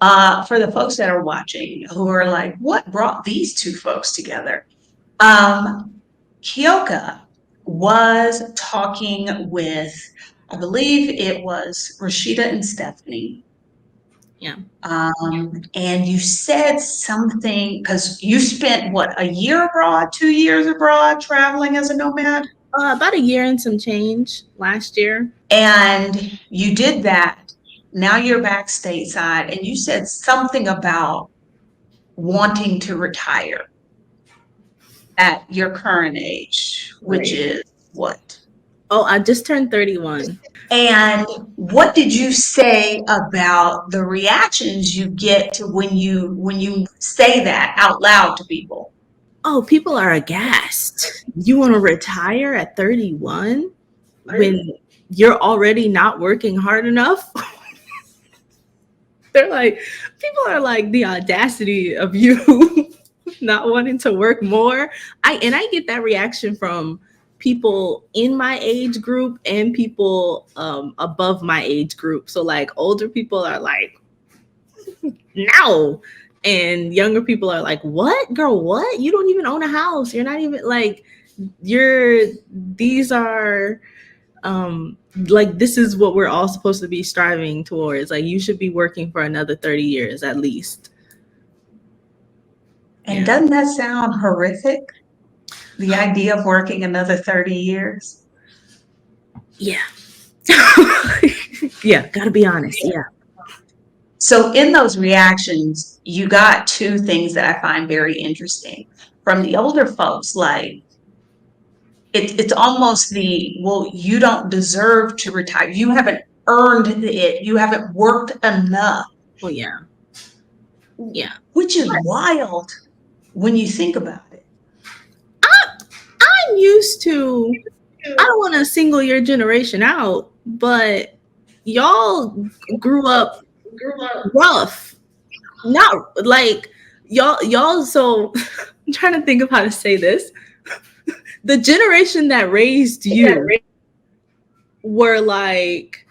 For the folks that are watching who are like, what brought these two folks together? Um, Kyoka was talking with, I believe it was Rashida and Stephanie. Yeah. And you said something because you spent what, a year abroad, 2 years abroad, traveling as a nomad? About a year and some change last year. And you did that. Now you're back stateside, and you said something about wanting to retire at your current age, which Right. is what? Oh, I just turned 31. And what did you say about the reactions you get to when you say that out loud to people? Oh, people are aghast. You want to retire at 31 when you're already not working hard enough? They're like, people are like, the audacity of you not wanting to work more. I get that reaction from people in my age group and people above my age group. So like older people are like, no. And younger people are like, what? Girl, what? You don't even own a house. You're not even like, you're, these are, like, this is what we're all supposed to be striving towards. Like, you should be working for another 30 years at least. And Yeah. doesn't that sound horrific? The idea of working another 30 years? Yeah. Yeah. Gotta be honest. Yeah. So, in those reactions, you got two things that I find very interesting. From the older folks, like, it's almost the, well, you don't deserve to retire. You haven't earned it. You haven't worked enough, Well, yeah. Yeah. which is wild when you think about it. I'm used to, I don't want to single your generation out, but y'all grew up rough. Not like y'all so I'm trying to think of how to say this. The generation that raised you were like,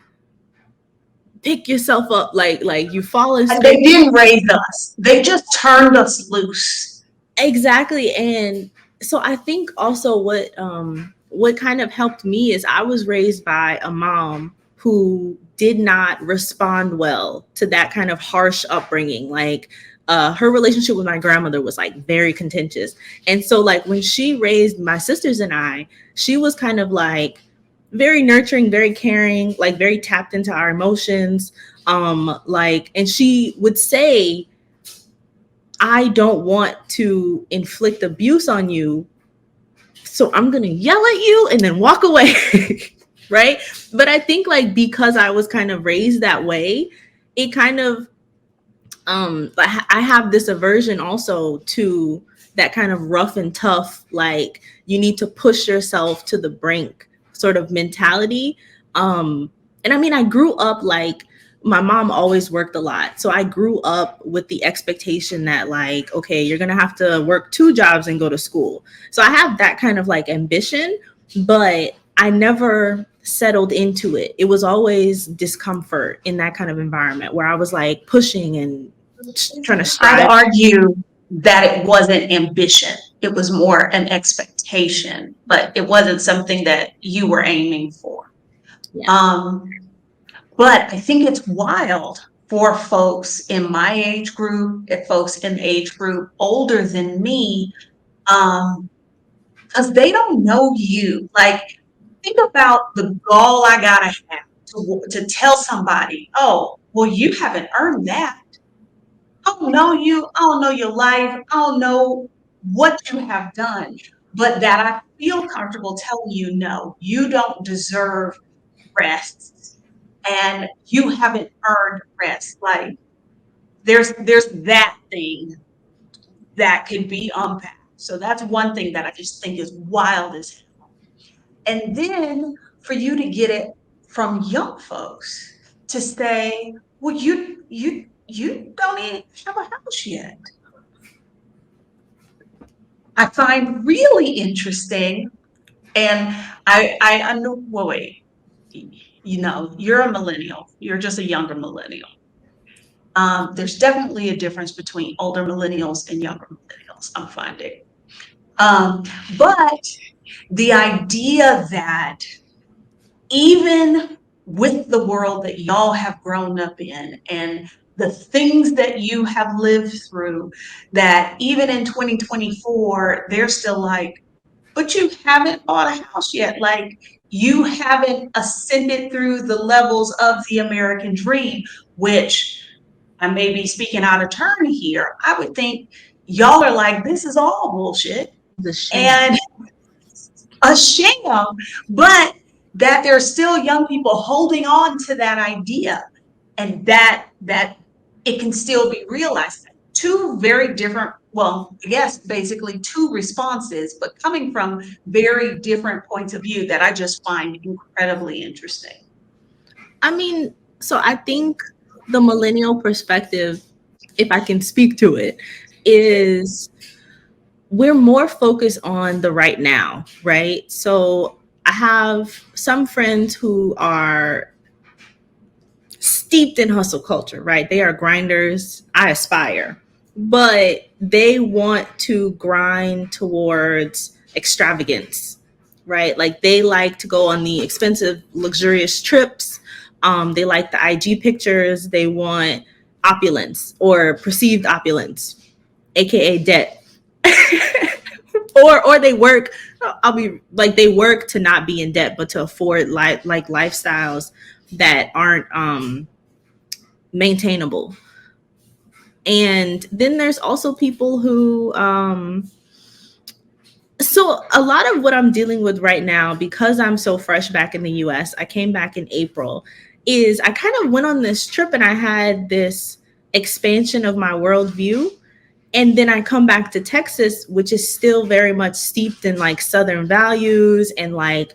pick yourself up, like you fall in And they space. didn't raise us, they just turned us loose. Exactly. And so I think also what kind of helped me is I was raised by a mom who did not respond well to that kind of harsh upbringing. Like her relationship with my grandmother was like very contentious. And so like when she raised my sisters and I, she was kind of like very nurturing, very caring, like very tapped into our emotions. Like, and she would say, I don't want to inflict abuse on you, so I'm going to yell at you and then walk away. Right? But I think like because I was kind of raised that way, it kind of I have this aversion also to that kind of rough and tough, like you need to push yourself to the brink sort of mentality. And I mean, I grew up like my mom always worked a lot. So I grew up with the expectation that like, okay, you're going to have to work two jobs and go to school. So I have that kind of like ambition, but I never settled into it. It was always discomfort in that kind of environment where I was like pushing and trying to I'd strive. argue that it wasn't ambition, it was more an expectation, but it wasn't something that you were aiming for. Yeah. Um, but I think it's wild for folks in my age group, if folks in the age group older than me, because they don't know you. Like, think about the gall I gotta have to tell somebody, oh, well, you haven't earned that. I don't know you. I don't know your life. I don't know what you have done, but that I feel comfortable telling you, no, you don't deserve rest, and you haven't earned rest. Like, there's that thing that can be unpacked. So that's one thing that I just think is wild as hell. And then for you to get it from young folks to say, well, you don't even have a house yet. I find really interesting. And I know, well, wait, you're a millennial. You're just a younger millennial. There's definitely a difference between older millennials and younger millennials, I'm finding. Um, but the idea that even with the world that y'all have grown up in and the things that you have lived through, that even in 2024, they're still like, but you haven't bought a house yet. Like, you haven't ascended through the levels of the American dream, which I may be speaking out of turn here. I would think y'all are like, this is all bullshit The sham. and a sham, but that there's still young people holding on to that idea and that it can still be realized. Two very different, well, I guess basically two responses, but coming from very different points of view that I just find incredibly interesting. I mean, so I think the millennial perspective, if I can speak to it, is we're more focused on the right now, right? So I have some friends who are steeped in hustle culture, right? They are grinders. I aspire, but they want to grind towards extravagance, right? Like they like to go on the expensive, luxurious trips. They like the IG pictures. They want opulence or perceived opulence, aka debt. Or they work, I'll be like, they work to not be in debt but to afford like lifestyles that aren't maintainable. And then there's also people who so a lot of what I'm dealing with right now, because I'm so fresh back in the US, I came back in April, is I kind of went on this trip and I had this expansion of my worldview. And then I come back to Texas, which is still very much steeped in like Southern values. And like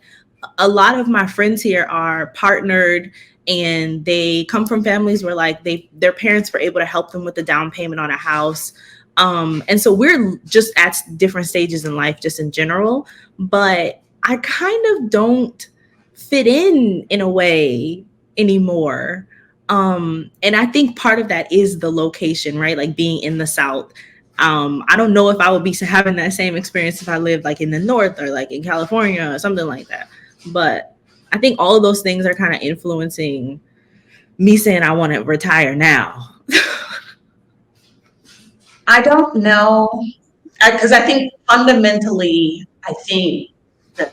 a lot of my friends here are partnered and they come from families where like their parents were able to help them with the down payment on a house. And so we're just at different stages in life, just in general. But I kind of don't fit in a way anymore. And I think part of that is the location, right? Like being in the South. I don't know if I would be having that same experience if I lived like in the North or like in California or something like that. But I think all of those things are kind of influencing me saying I want to retire now. I don't know, because I think fundamentally, I think the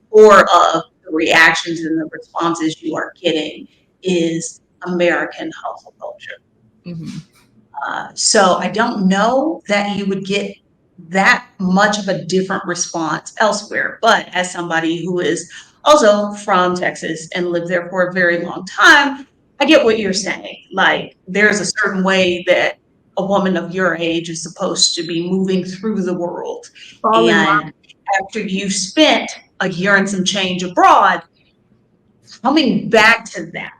core of the reactions and the responses you are getting is American hustle culture. Mm-hmm. So I don't know that you would get that much of a different response elsewhere. But as somebody who is also from Texas and lived there for a very long time, I get what you're saying. Like, there's a certain way that a woman of your age is supposed to be moving through the world. Fall in line. And after you've spent a year and some change abroad, coming back to that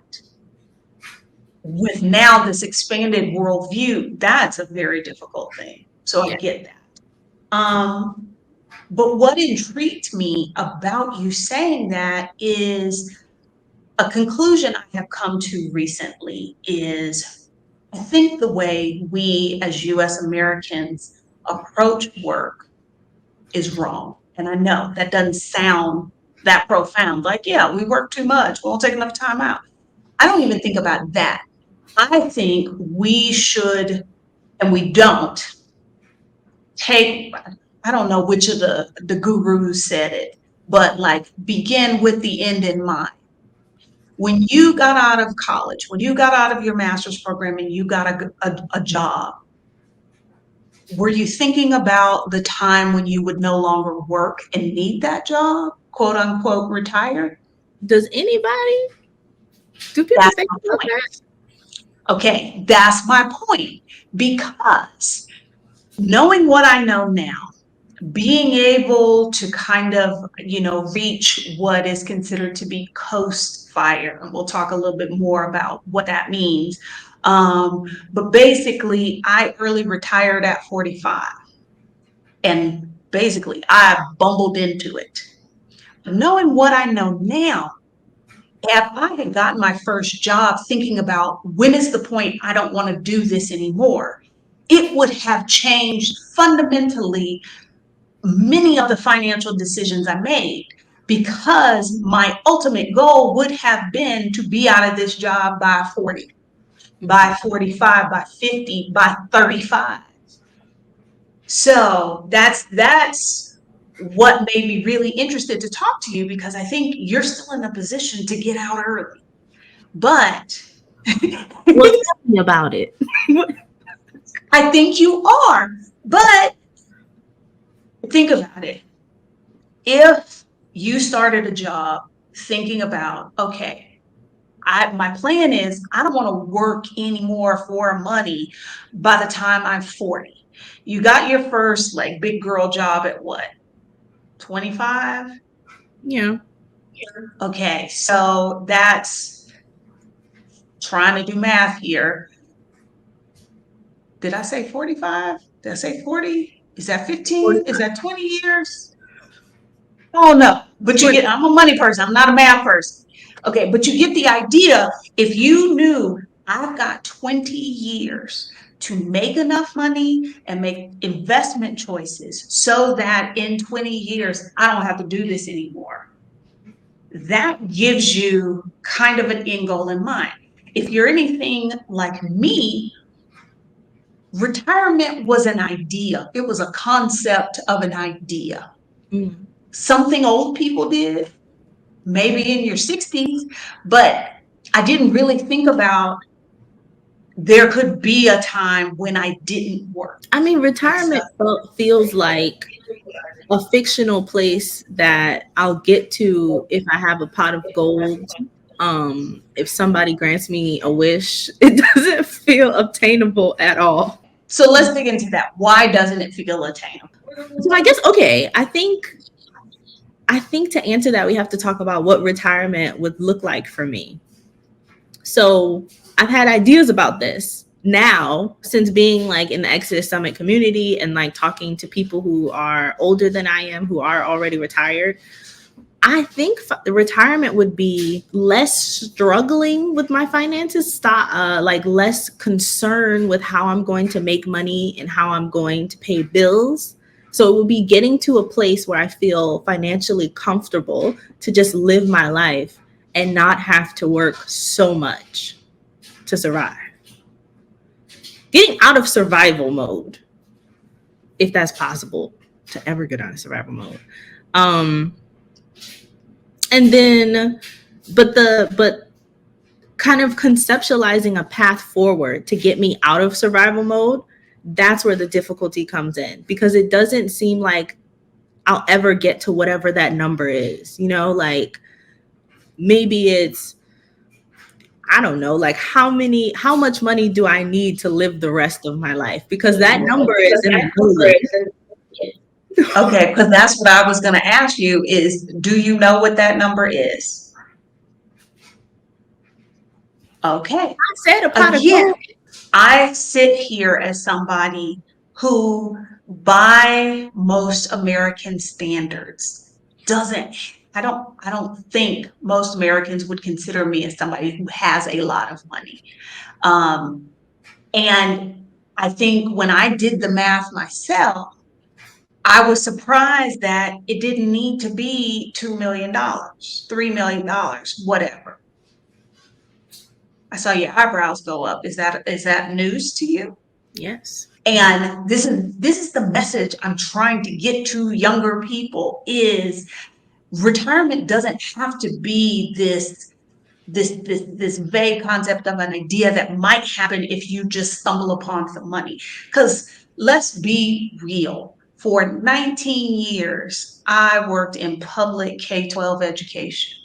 with now this expanded worldview, that's a very difficult thing. So I Yeah. get that. But what intrigued me about you saying that is a conclusion I have come to recently is I think the way we as US Americans approach work is wrong. And I know that doesn't sound that profound. Like, yeah, we work too much. We won't take enough time out. I don't even think about that. I think we should, and we don't, take, I don't know which of the gurus said it, but like begin with the end in mind. When you got out of college, when you got out of your master's program and you got a job, were you thinking about the time when you would no longer work and need that job, quote unquote, retired? Does anybody, do people That's think my about point. that? Okay, that's my point. Because knowing what I know now, being able to kind of, reach what is considered to be coast fire. And we'll talk a little bit more about what that means. But basically, I early retired at 45. And basically, I bumbled into it. Knowing what I know now, If I had gotten my first job thinking about when is the point I don't want to do this anymore, it would have changed fundamentally many of the financial decisions I made because my ultimate goal would have been to be out of this job by 40, Mhm. by 45, by 50, by 35. So that's what made me really interested to talk to you because I think you're still in a position to get out early. But Well, tell me about it. I think you are. But think about it. If you started a job thinking about, okay, my plan is I don't want to work anymore for money by the time I'm 40. You got your first like big girl job at what? 25? Yeah. Okay, so that's trying to do math here. Did I say 45? Did I say 40? Is that 15? Is that 20 years? Oh no, but you 20. get, I'm a money person, I'm not a math person. Okay, but you get the idea. If you knew I've got 20 years to make enough money and make investment choices so that in 20 years I don't have to do this anymore, that gives you kind of an end goal in mind. If you're anything like me, retirement was an idea, it was a concept of an idea, Mm. something old people did maybe in your 60s, but I didn't really think about there could be a time when I didn't work. I mean, So, retirement feels like a fictional place that I'll get to if I have a pot of gold. If somebody grants me a wish, it doesn't feel obtainable at all. so let's dig into that. Why doesn't it feel attainable? So I guess okay, I think to answer that we have to talk about what retirement would look like for me. So I've had ideas about this now since being like in the Exodus Summit community and like talking to people who are older than I am, who are already retired. I think the retirement would be less struggling with my finances, like less concern with how I'm going to make money and how I'm going to pay bills. So it would be getting to a place where I feel financially comfortable to just live my life and not have to work so much to survive. Getting out of survival mode, if that's possible to ever get out of survival mode. Um, and then, but kind of conceptualizing a path forward to get me out of survival mode, that's where the difficulty comes in because it doesn't seem like I'll ever get to whatever that number is, like maybe it's, I don't know, like how much money do I need to live the rest of my life? Because that number is in the millions. Okay, because that's what I was going to ask you is, do you know what that number is? Okay. I said a pot of Again, gold. I sit here as somebody who, by most American standards, doesn't, I don't think most Americans would consider me as somebody who has a lot of money. Um, and I think when I did the math myself, I was surprised that it didn't need to be $2 million, $3 million, whatever. I saw your eyebrows go up. Is that news to you? Yes. And this is the message I'm trying to get to younger people is retirement doesn't have to be this vague concept of an idea that might happen if you just stumble upon some money. Because let's be real. For 19 years, I worked in public K-12 education.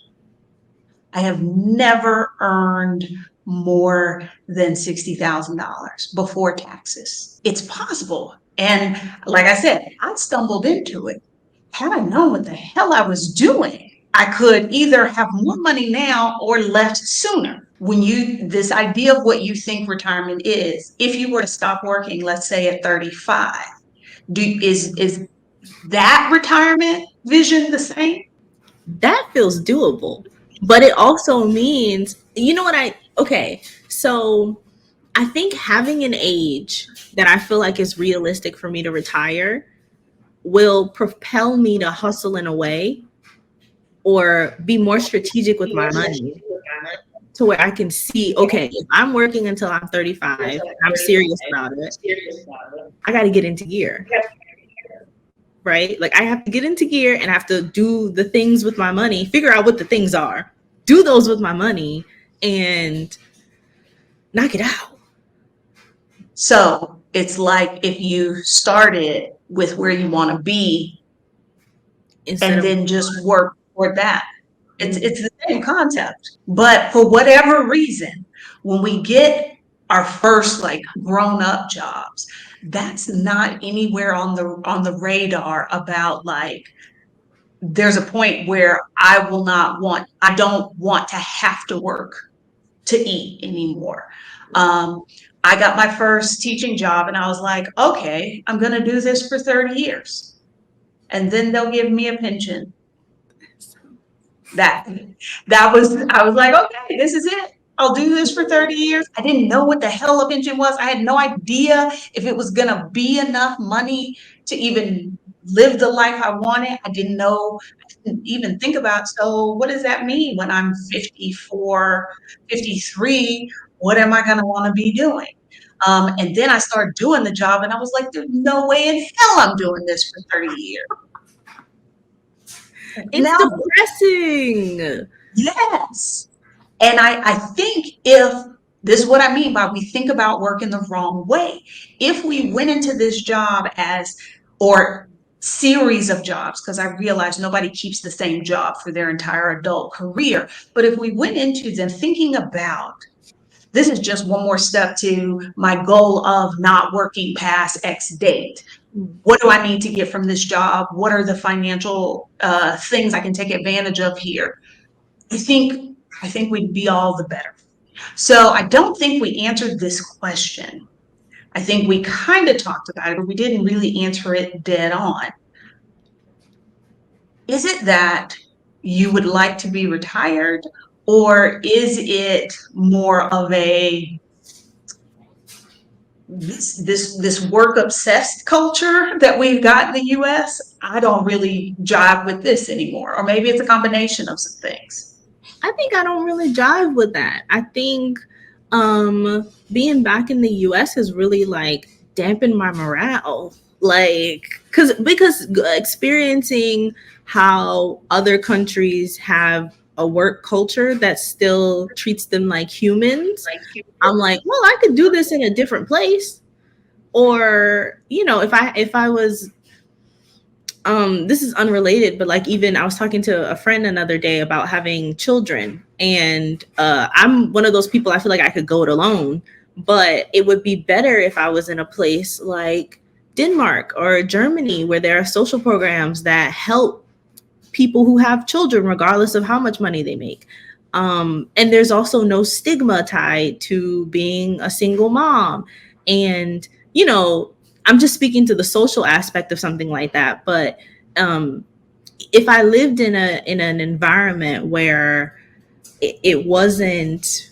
I have never earned more than $60,000 before taxes. It's possible. And like I said, I stumbled into it. Had I known what the hell I was doing, I could either have more money now or left sooner. This idea of what you think retirement is, if you were to stop working, let's say at 35, is that retirement vision the same? That feels doable. But it also means, you know what okay, so I think having an age that I feel like is realistic for me to retire will propel me to hustle in a way or be more strategic with my money to where I can see, okay, if I'm working until I'm 35 and I'm serious about it, I got to get into gear, right? Like I have to get into gear and have to do the things with my money, figure out what the things are, do those with my money, and knock it out. So it's like if you started with where you want to be Instead and of then just work toward that. mm, It's the same concept. But for whatever reason, when we get our first like grown up jobs, that's not anywhere on the radar about like there's a point where I don't want to have to work to eat anymore. Um, I got my first teaching job and I was like, okay, I'm going to do this for 30 years. And then they'll give me a pension. That I was like, okay, this is it. I'll do this for 30 years. I didn't know what the hell a pension was. I had no idea if it was gonna be enough money to even live the life I wanted. I didn't know, I didn't even think about, so what does that mean when I'm 54, 53? What am I gonna want to be doing? And then I started doing the job and I was like, there's no way in hell I'm doing this for 30 years. it's Now, depressing. yes. And I think if this is what I mean by we think about work in the wrong way. If we went into this job as, or series of jobs, because I realize nobody keeps the same job for their entire adult career, but if we went into them thinking about this is just one more step to my goal of not working past X date. What do I need to get from this job? What are the financial things I can take advantage of here? I think I think we'd be all the better. So I don't think we answered this question. I think we kind of talked about it, but we didn't really answer it dead on. Is it that you would like to be retired, or is it more of a this work obsessed culture that we've got in the US? I don't really jive with this anymore, or maybe it's a combination of some things. I think I don't really jive with that. I think being back in the US has really like dampened my morale. Like because experiencing how other countries have a work culture that still treats them like humans, I'm like, well, I could do this in a different place. Or, you know, if I was this is unrelated, but like even I was talking to a friend another day about having children, and I'm one of those people, I feel like I could go it alone, but it would be better if I was in a place like Denmark or Germany where there are social programs that help people who have children regardless of how much money they make. And there's also no stigma tied to being a single mom. And, you know, I'm just speaking to the social aspect of something like that. But um, if I lived in an environment where it wasn't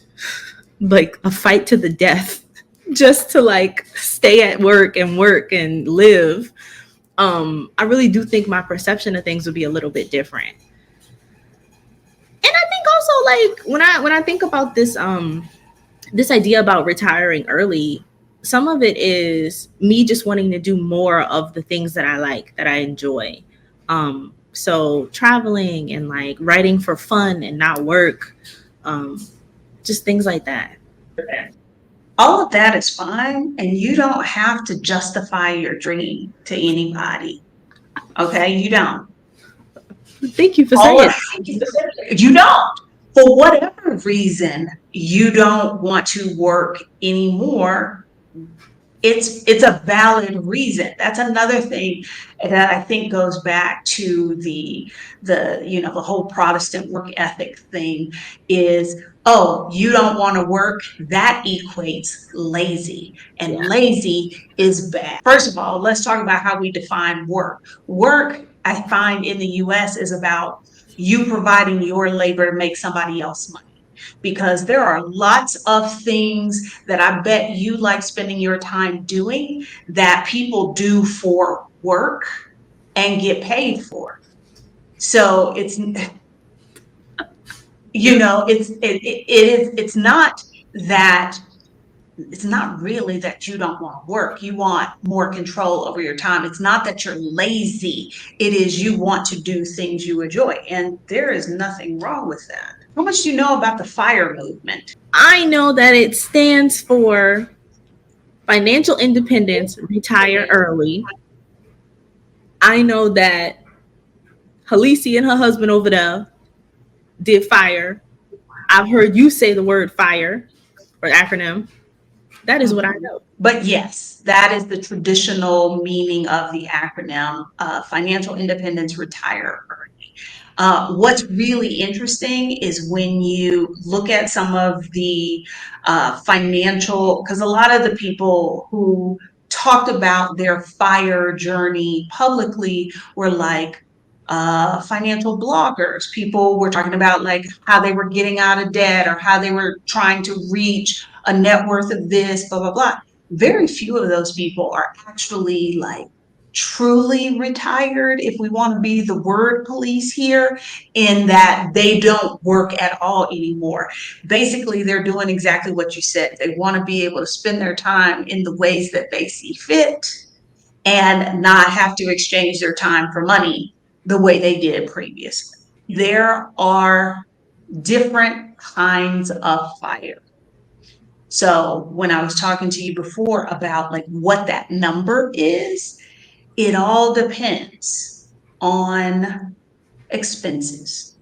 like a fight to the death just to like stay at work and live, I really do think my perception of things would be a little bit different. And I think also like when I think about this idea about retiring early, some of it is me just wanting to do more of the things that I like, that I enjoy. So traveling and like writing for fun and not work, um, just things like that. All of that is fine, and you don't have to justify your dream to anybody. Okay, you don't. Thank you for All saying. of, you don't. For whatever reason, you don't want to work anymore. It's a valid reason. That's another thing that I think goes back to the whole Protestant work ethic thing is, oh, you don't want to work, that equates lazy, and Yeah. lazy is bad. First of all, let's talk about how we define work. Work, I find in the US, is about you providing your labor to make somebody else money. Because there are lots of things that I bet you like spending your time doing that people do for work and get paid for. So it's, it's not that it's not really that you don't want to work. You want more control over your time. It's not that you're lazy. It is you want to do things you enjoy. And there is nothing wrong with that. How much do you know about the FIRE movement? I know that it stands for financial independence, retire early. I know that Halisi and her husband over there did fire. I've heard you say the word fire or acronym. That is what I know. But yes, that is the traditional meaning of the acronym, financial independence, retire early. What's really interesting is when you look at some of the financial, because a lot of the people who talked about their FIRE journey publicly were like financial bloggers. People were talking about like how they were getting out of debt or how they were trying to reach a net worth of this, blah, blah, blah. Very few of those people are actually like truly retired, if we want to be the word police here, in that they don't work at all anymore. Basically, they're doing exactly what you said. They want to be able to spend their time in the ways that they see fit and not have to exchange their time for money the way they did previously. There are different kinds of fire. So when I was talking to you before about like what that number is, it all depends on expenses.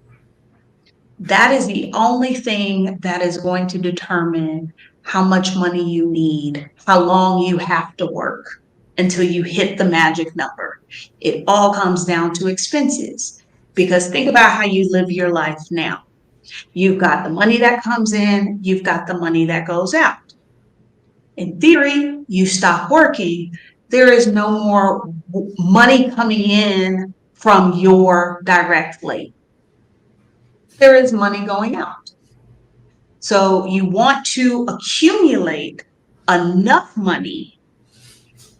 That is the only thing that is going to determine how much money you need, how long you have to work until you hit the magic number. It all comes down to expenses. Because think about how you live your life now. You've got the money that comes in, you've got the money that goes out. In theory, you stop working, there is no more money coming in from your direct labor. There is money going out. So you want to accumulate enough money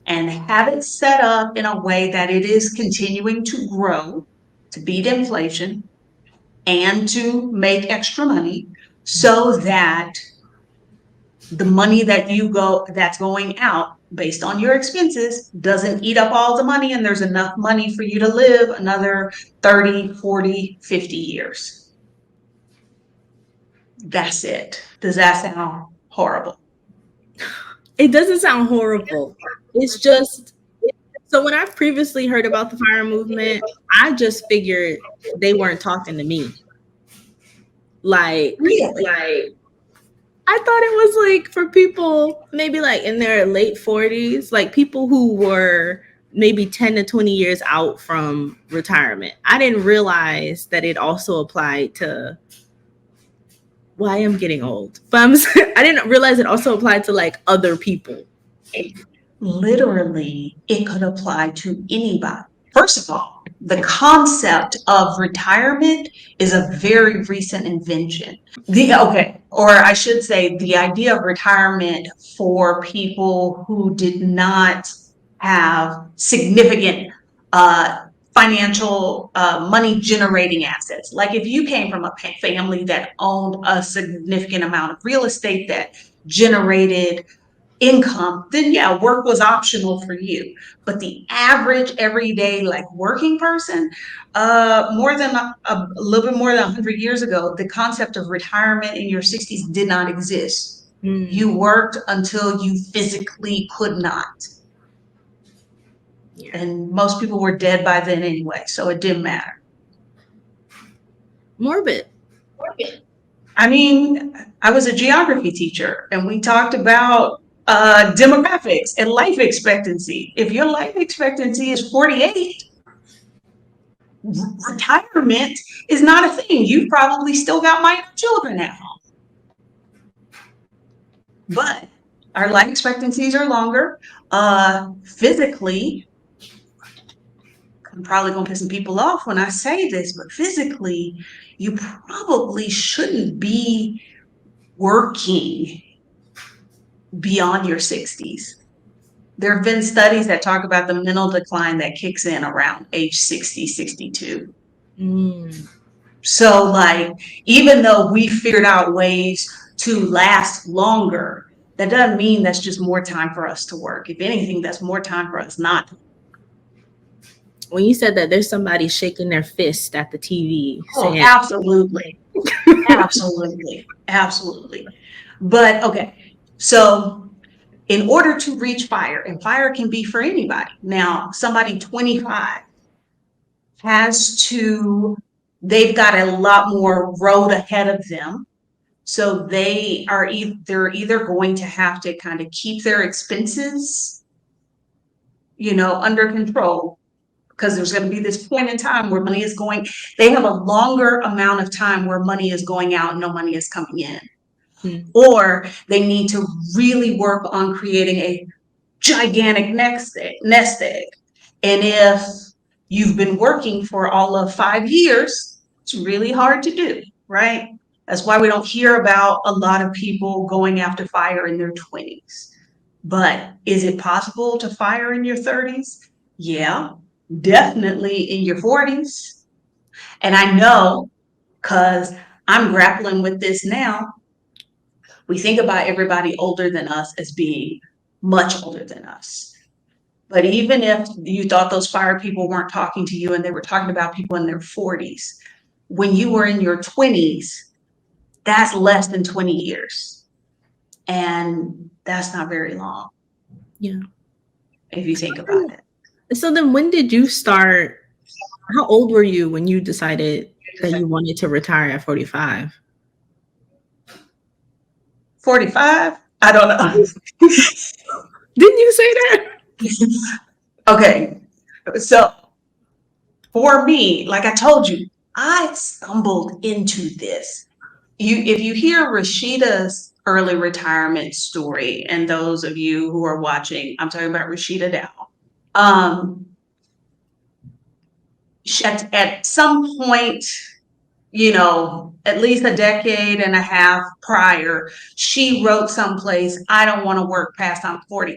and have it set up in a way that it is continuing to grow to beat inflation and to make extra money so that the money that's going out based on your expenses doesn't eat up all the money and there's enough money for you to live another 30, 40, 50 years. That's it. Does that sound horrible? It doesn't sound horrible. It's just so when I previously heard about the fire movement, I just figured they weren't talking to me. Like Really? I thought it was like for people maybe like in their late 40s, like people who were maybe 10 to 20 years out from retirement. I didn't realize that it also applied to well, I am getting old, but I didn't realize it also applied to like other people. Literally, it could apply to anybody. First of all, the concept of retirement is a very recent invention. Or I should say, the idea of retirement for people who did not have significant financial money generating assets. Like if you came from a family that owned a significant amount of real estate that generated income, then yeah, work was optional for you. But the average everyday like working person, more than a little bit more than 100 years ago, the concept of retirement in your 60s did not exist. You worked until you physically could not. Yeah. And most people were dead by then anyway, so it didn't matter. Morbid. I mean, I was a geography teacher and we talked about demographics and life expectancy. If your life expectancy is 48, retirement is not a thing. You've probably still got minor children at home. But our life expectancies are longer. Physically, I'm probably going to piss some people off when I say this, but physically, you probably shouldn't be working beyond your 60s. There have been studies that talk about the mental decline that kicks in around age 60, 62. Mm. So, like, even though we figured out ways to last longer, that doesn't mean that's just more time for us to work. If anything, that's more time for us not to. When you said that, there's somebody shaking their fist at the TV Oh, saying, absolutely. Absolutely. Absolutely. But okay. So, in order to reach fire, and fire can be for anybody. Now, somebody 25 has to, they've got a lot more road ahead of them. So they're either going to have to kind of keep their expenses, under control, because there's going to be this point in time where money is going, they have a longer amount of time where money is going out and no money is coming in. hmm, Or they need to really work on creating a gigantic nest egg. And if you've been working for all of 5 years, it's really hard to do, right? That's why we don't hear about a lot of people going after fire in their 20s. But is it possible to fire in your 30s? Yeah, definitely in your 40s. And I know because I'm grappling with this now. We think about everybody older than us as being much older than us. But even if you thought those fire people weren't talking to you and they were talking about people in their 40s, when you were in your 20s, that's less than 20 years. And that's not very long yeah. if you think about it. So then when did you start? How old were you when you decided that you wanted to retire at 45? 45? I don't know. Didn't you say that? Okay. So for me, like I told you, I stumbled into this. If you hear Rashida's early retirement story, and those of you who are watching, I'm talking about Rashida Dow. Um, at some point, at least a decade and a half prior, she wrote someplace, I don't want to work past I'm 40.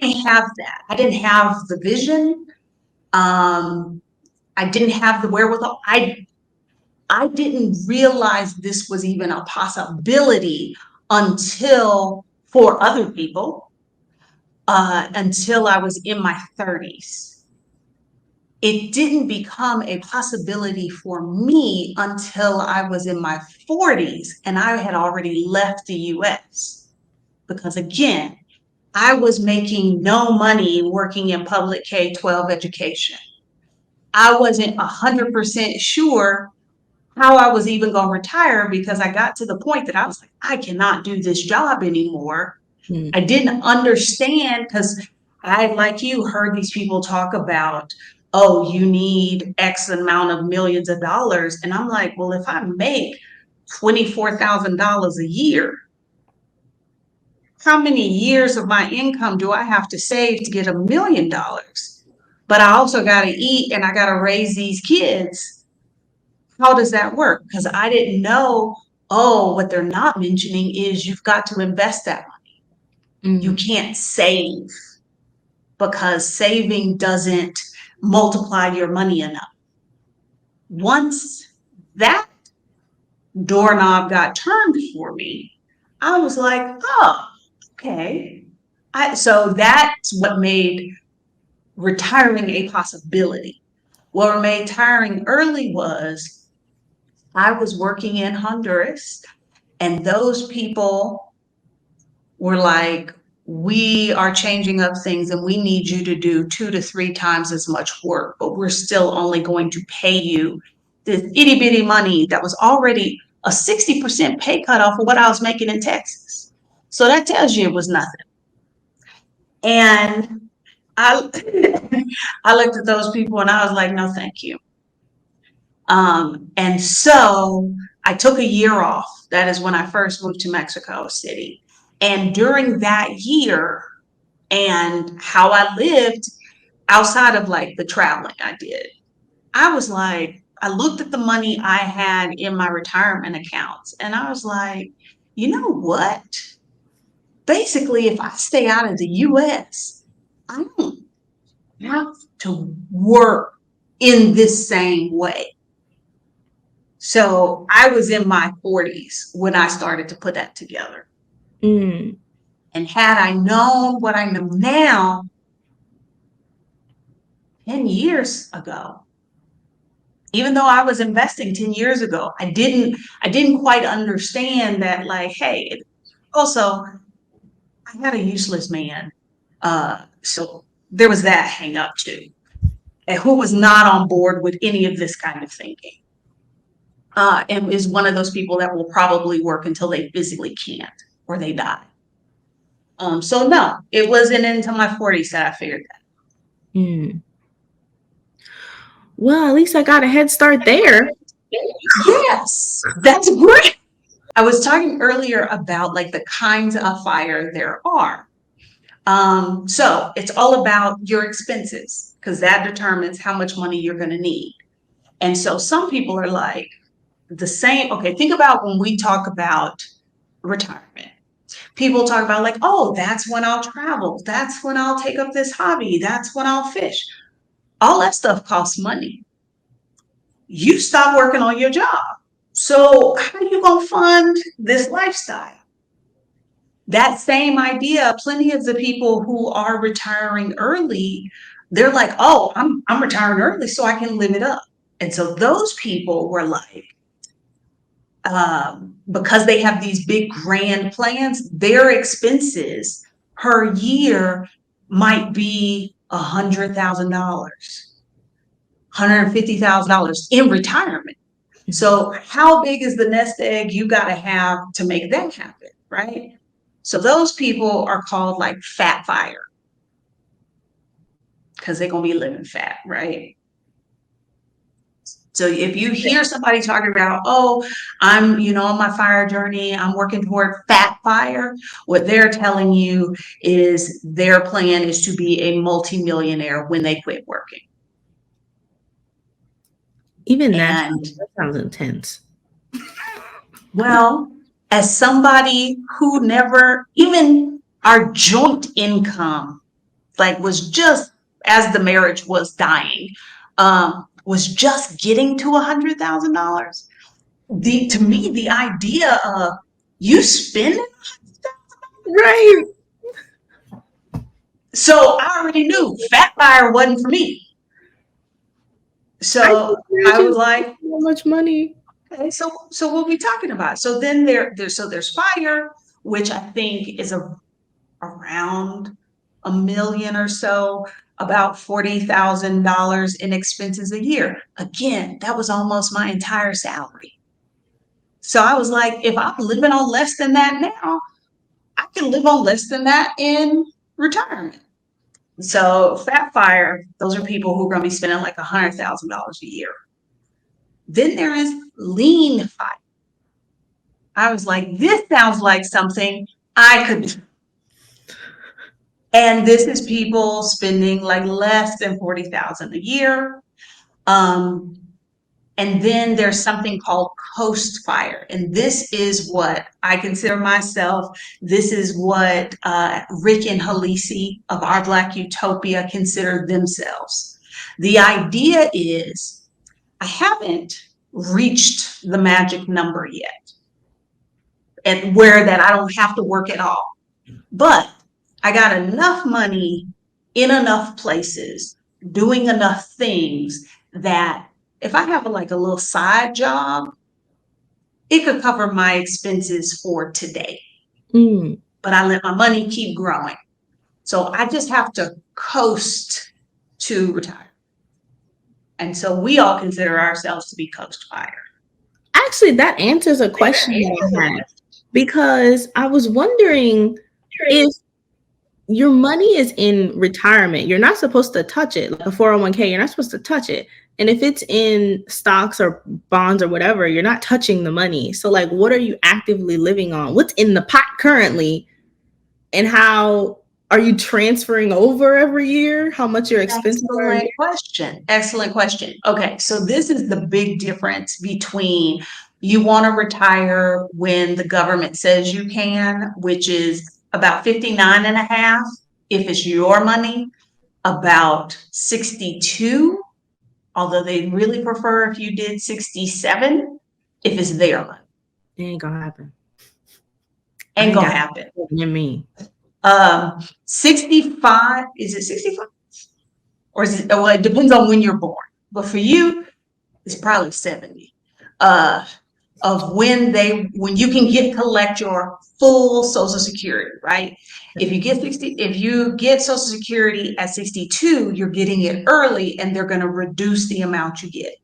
I didn't have that. I didn't have the vision. Um, I didn't have the wherewithal. I didn't realize this was even a possibility until for other people, until I was in my 30s. It didn't become a possibility for me until I was in my 40s and I had already left the US. Because again, I was making no money working in public K-12 education. I wasn't 100% sure how I was even going to retire because I got to the point that I was like, I cannot do this job anymore. Hmm. I didn't understand because I, like you, heard these people talk about, oh, you need X amount of millions of dollars. And I'm like, well, if I make $24,000 a year, how many years of my income do I have to save to get $1 million? But I also got to eat and I got to raise these kids. How does that work? Because I didn't know, oh, what they're not mentioning is you've got to invest that money. You Mm. can't save because saving doesn't multiply your money enough. Once that doorknob got turned for me, I was like, oh, okay. So that's what made retiring a possibility. What made retiring early was I was working in Honduras, and those people were like, we are changing up things and we need you to do 2 to 3 times as much work, but we're still only going to pay you this itty bitty money that was already a 60% pay cut off of what I was making in Texas. So that tells you it was nothing. And I I looked at those people and I was like, no, thank you. And so I took a year off. That is when I first moved to Mexico City. And during that year and how I lived, outside of like the traveling I did. I was like, I looked at the money I had in my retirement accounts and I was like, you know what? Basically, if I stay out of the US, I don't have to work in this same way. So I was in my 40s when I started to put that together. Mm. And had I known what I know now 10 years ago, even though I was investing 10 years ago, I didn't quite understand that like, hey, also I had a useless man. So there was that hang up too. And who was not on board with any of this kind of thinking. And is one of those people that will probably work until they physically can't or they die. So no, it wasn't until my 40s that I figured that. Mm. Well, at least I got a head start there. Yes, that's great. I was talking earlier about like the kinds of fire there are. So it's all about your expenses because that determines how much money you're going to need. And so some people are like the same. Okay, think about when we talk about retirement. People talk about like, oh, that's when I'll travel. That's when I'll take up this hobby. That's when I'll fish. All that stuff costs money. You stop working on your job. So how are you going to fund this lifestyle? That same idea, plenty of the people who are retiring early, they're like, oh, I'm retiring early so I can live it up. And so those people were like, because they have these big grand plans, their expenses per year might be $100,000, $150,000 in retirement. So how big is the nest egg you got to have to make that happen, right? So those people are called like fat fire because they're going to be living fat, right? So if you hear somebody talking about, oh, I'm, on my fire journey, I'm working toward fat fire, what they're telling you is their plan is to be a multimillionaire when they quit working. Even And that sounds intense. well, as somebody who never, even our joint income, like was just as the marriage was dying, was just getting to $100,000. To me, the idea of you spending, Right. so I already knew fat fire wasn't for me. I can So I was imagine like, so much money. okay, so what are we talking about? So then there's fire, which I think is around a million or so, about $40,000 in expenses a year. Again, that was almost my entire salary. So I was like, if I'm living on less than that now, I can live on less than that in retirement. So fat fire, those are people who are going to be spending like $100,000 a year. Then there is lean fire. I was like, this sounds like something I could do. And this is people spending like less than 40,000 a year. Um, and then there's something called coast fire. And this is what I consider myself, this is what Rick and Halisi of Our Black Utopia consider themselves. The idea is I haven't reached the magic number yet, and where that I don't have to work at all. But I got enough money in enough places, doing enough things that if I have like a little side job, it could cover my expenses for today. Mm. But I let my money keep growing. So I just have to coast to retire. And so we all consider ourselves to be coast fire. Actually, that answers a question that I had because I was wondering if your money is in retirement, you're not supposed to touch it. Like a 401k, you're not supposed to touch it. And if it's in stocks or bonds or whatever, you're not touching the money. So, like, what are you actively living on? What's in the pot currently? And how Are you transferring over every year how much your expenses are a Excellent year? question. Excellent question. Okay, so this is the big difference between you want to retire when the government says you can, which is about 59 and a half if it's your money, about 62, although they really prefer if you did 67 if it's their money. It ain't gonna happen. I Ain't ain't gonna got happen. in me. 65, is it 65? Or is it, well, it depends on when you're born. But for you, it's probably 70. Uh, of when you can collect your full Social Security, right? If you get Social Security at 62, you're getting it early and they're going to reduce the amount you get.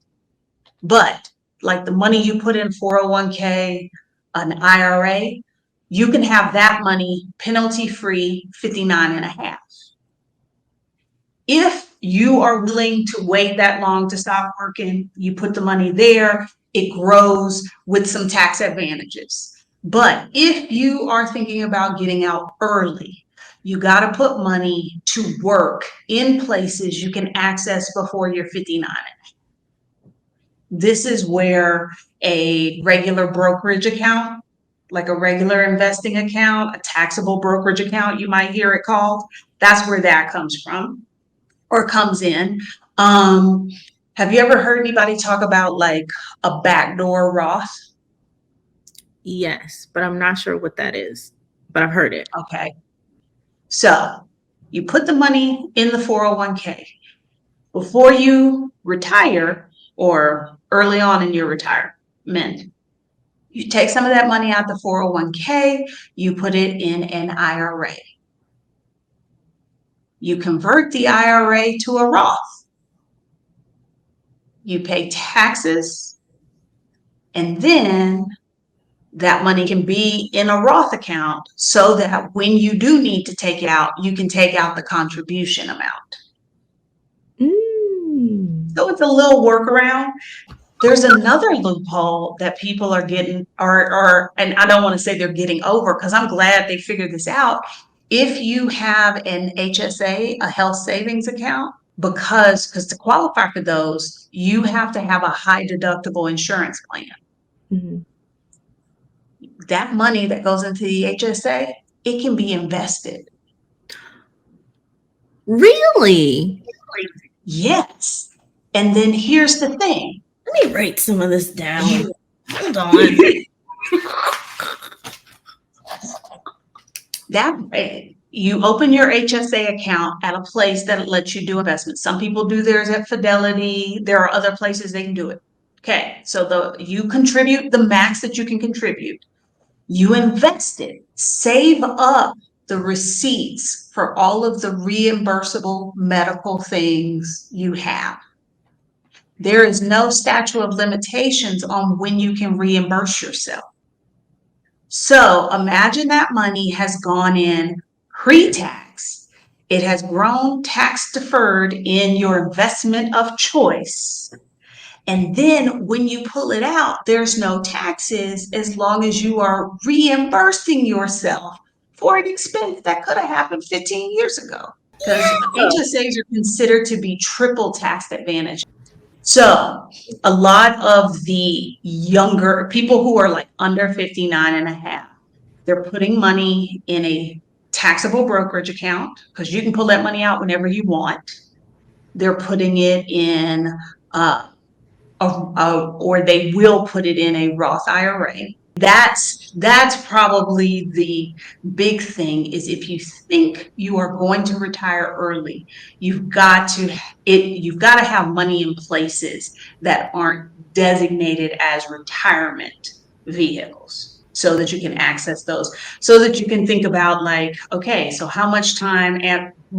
But like the money you put in 401k, an IRA, you can have that money penalty free 59 and a half. If you are willing to wait that long to stop working, you put the money there, it grows with some tax advantages. But if you are thinking about getting out early, you got to put money to work in places you can access before you're 59. This is where a regular brokerage account, like a regular investing account, a taxable brokerage account, you might hear it called, that's where that comes from or comes in. Um, have you ever heard anybody talk about like a backdoor Roth? Yes, but I'm not sure what that is. But I've heard it. Okay. So you put the money in the 401k before you retire or early on in your retirement. You take some of that money out the 401k, you put it in an IRA. You convert the IRA to a Roth. You pay taxes, and then that money can be in a Roth account so that when you do need to take it out, you can take out the contribution amount. So it's a little workaround. There's another loophole that people are getting, and I don't want to say they're getting over because I'm glad they figured this out. If you have an HSA, a health savings account, because to qualify for those, you have to have a high deductible insurance plan. Mm-hmm. That money that goes into the HSA, it can be invested. Really? Yes. And then here's the thing. Let me write some of this down. You, Hold on. you open your HSA account at a place that lets you do investments. Some people do theirs at Fidelity. There are other places they can do it. Okay, so you contribute the max that you can contribute. You invest it, save up the receipts for all of the reimbursable medical things you have. There is no statute of limitations on when you can reimburse yourself. So imagine that money has gone in pre-tax. It has grown tax deferred in your investment of choice. And then when you pull it out, there's no taxes as long as you are reimbursing yourself for an expense that could have happened 15 years ago. Because HSAs are considered to be triple tax advantage. So a lot of the younger people who are like under 59 and a half, they're putting money in a taxable brokerage account because you can pull that money out whenever you want. They're putting it in or they will put it in a Roth IRA. That's probably the big thing is if you think you are going to retire early, you've got to have money in places that aren't designated as retirement vehicles so that you can access those, so that you can think about like, okay, so how much time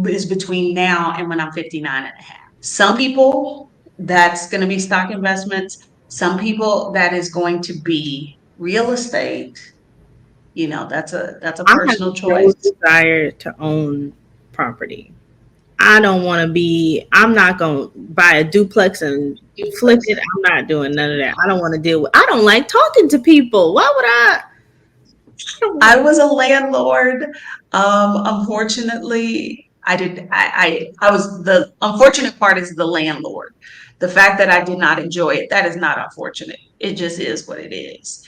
is between now and when I'm 59 and a half? Some people, that's going to be stock investments. Some people, that is going to be real estate. That's a I have personal no choice. desire to own property. I don't want to be, I'm not going to buy a duplex and flip it. I'm not doing none of that. I don't want to deal with, I don't like talking to people. Why would I? I was a landlord. Unfortunately, I did. I was the unfortunate part is the landlord. The fact that I did not enjoy it, that is not unfortunate. It just is what it is.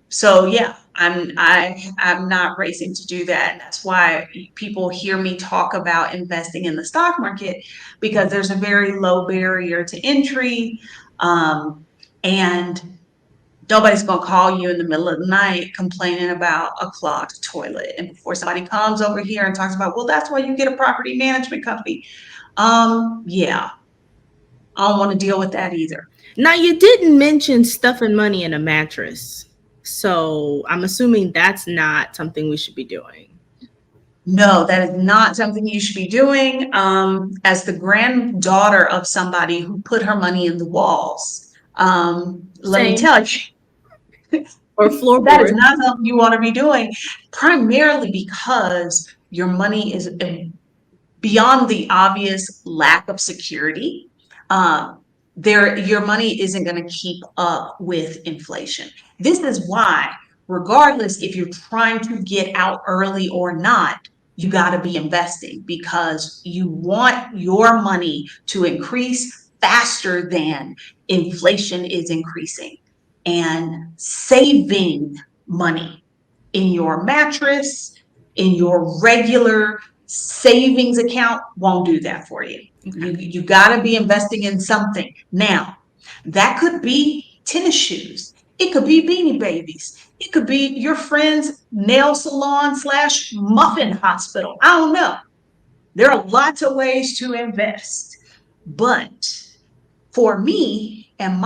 So yeah, I'm not racing to do that. And that's why people hear me talk about investing in the stock market because there's a very low barrier to entry. Um, and nobody's going to call you in the middle of the night complaining about a clogged toilet. And before somebody comes over here and talks about, well, that's why you get a property management company. Yeah, I don't want to deal with that either. Now, you didn't mention stuffing money in a mattress. So I'm assuming that's not something we should be doing. No, that is not something you should be doing. As the granddaughter of somebody who put her money in the walls, let me Same. tell you, Or that is floorboard. not something you want to be doing, primarily because your money is beyond the obvious lack of security, um, your money isn't going to keep up with inflation. This is why, regardless if you're trying to get out early or not, you got to be investing because you want your money to increase faster than inflation is increasing. And saving money in your mattress, in your regular savings account won't do that for you. Okay. You got to be investing in something. Now, that could be tennis shoes. It could be beanie babies. It could be your friend's nail salon slash muffin hospital. I don't know. There are lots of ways to invest. But for me and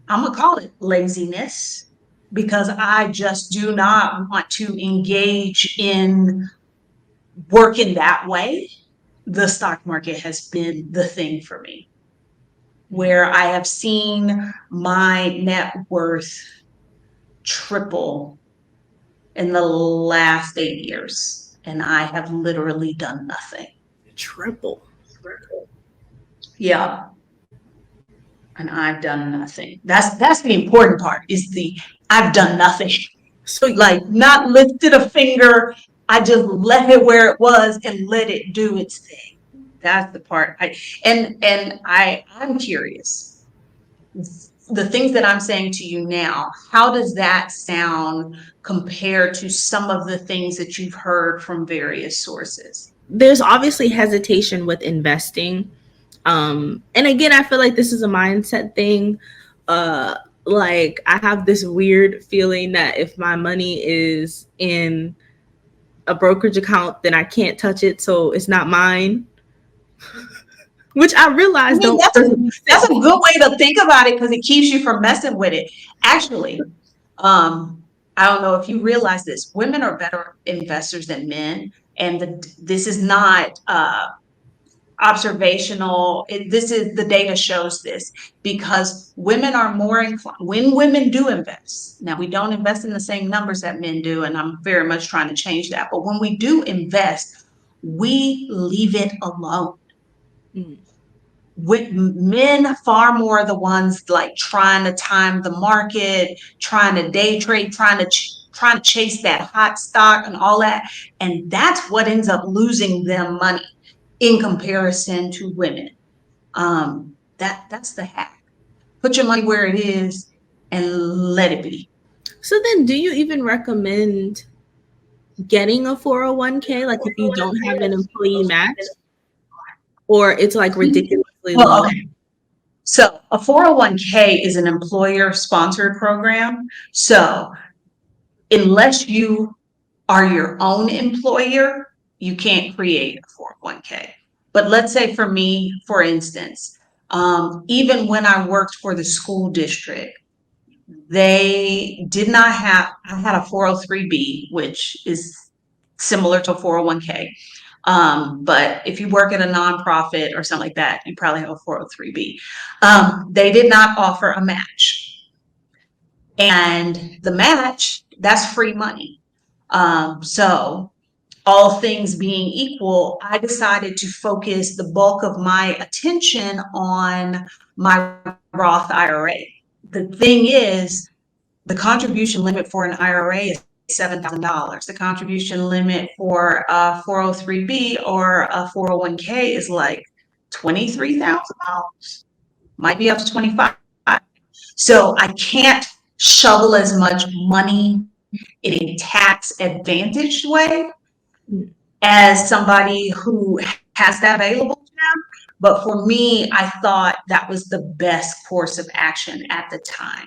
I'm going to call it laziness because I just do not want to engage in working that way. The stock market has been the thing for me where I have seen my net worth triple in the last 8 years. And I have literally done nothing. Triple. Yeah. And I've done nothing. That's the important part is the I've done nothing. So Like not lifted a finger. I just left it where it was and let it do its thing. That's the part. I'm curious. The things that I'm saying to you now, how does that sound compared to some of the things that you've heard from various sources? there's obviously hesitation with investing. And again, I feel like this is a mindset thing. Like I have this weird feeling that if my money is in a brokerage account, then I can't touch it, so it's not mine. Which I I realize mean, don't personally that's fit a me. good way to think about it because it keeps you from messing with it. Actually, um, I don't know if you realize this. Women are better investors than men, and this is not observational. This is the data shows this because women are more inclined when women do invest. Now we don't invest in the same numbers that men do, and I'm very much trying to change that. But when we do invest, we leave it alone. Mm. With men far more the ones like trying to time the market, trying to day trade, trying to chase that hot stock and all that, and that's what ends up losing them money in comparison to women. That's the hack. Put your money where it is and let it be. So then, do you even recommend getting a 401k? Like if you don't have an employee match, or it's like ridiculously Well, low? okay. So a 401k is an employer sponsored program. So unless you are your own employer, you can't create a 401k. But let's say for me, for instance, even when I worked for the school district, they did not have, I had a 403b, which is similar to a 401k. But if you work at a nonprofit or something like that, you probably have a 403b. They did not offer a match. And the match, that's free money. So all things being equal, I decided to focus the bulk of my attention on my Roth IRA. The thing is, the contribution limit for an IRA is $7,000. The contribution limit for a 403B or a 401k is like $23,000, might be up to 25. So I can't shovel as much money in a tax advantaged way as somebody who has that available to them. But for me, I thought that was the best course of action at the time.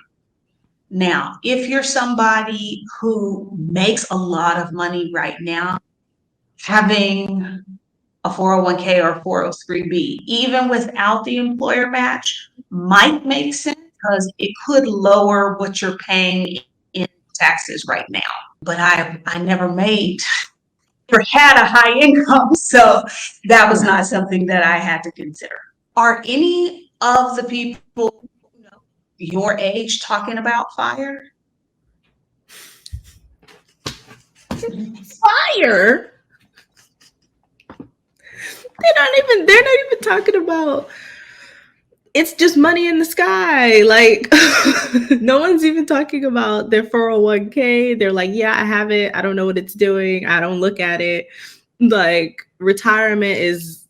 Now, if you're somebody who makes a lot of money right now, having a 401k or 403b, even without the employer match, might make sense because it could lower what you're paying in taxes right now. But I never made or had a high income, so that was Right. not something that I had to consider. Are any of the people your age talking about fire? Fire. They're not even talking about it's just money in the sky. Like no one's even talking about their 401k. They're like, yeah, I have it. I don't know what it's doing. I don't look at it. Like retirement is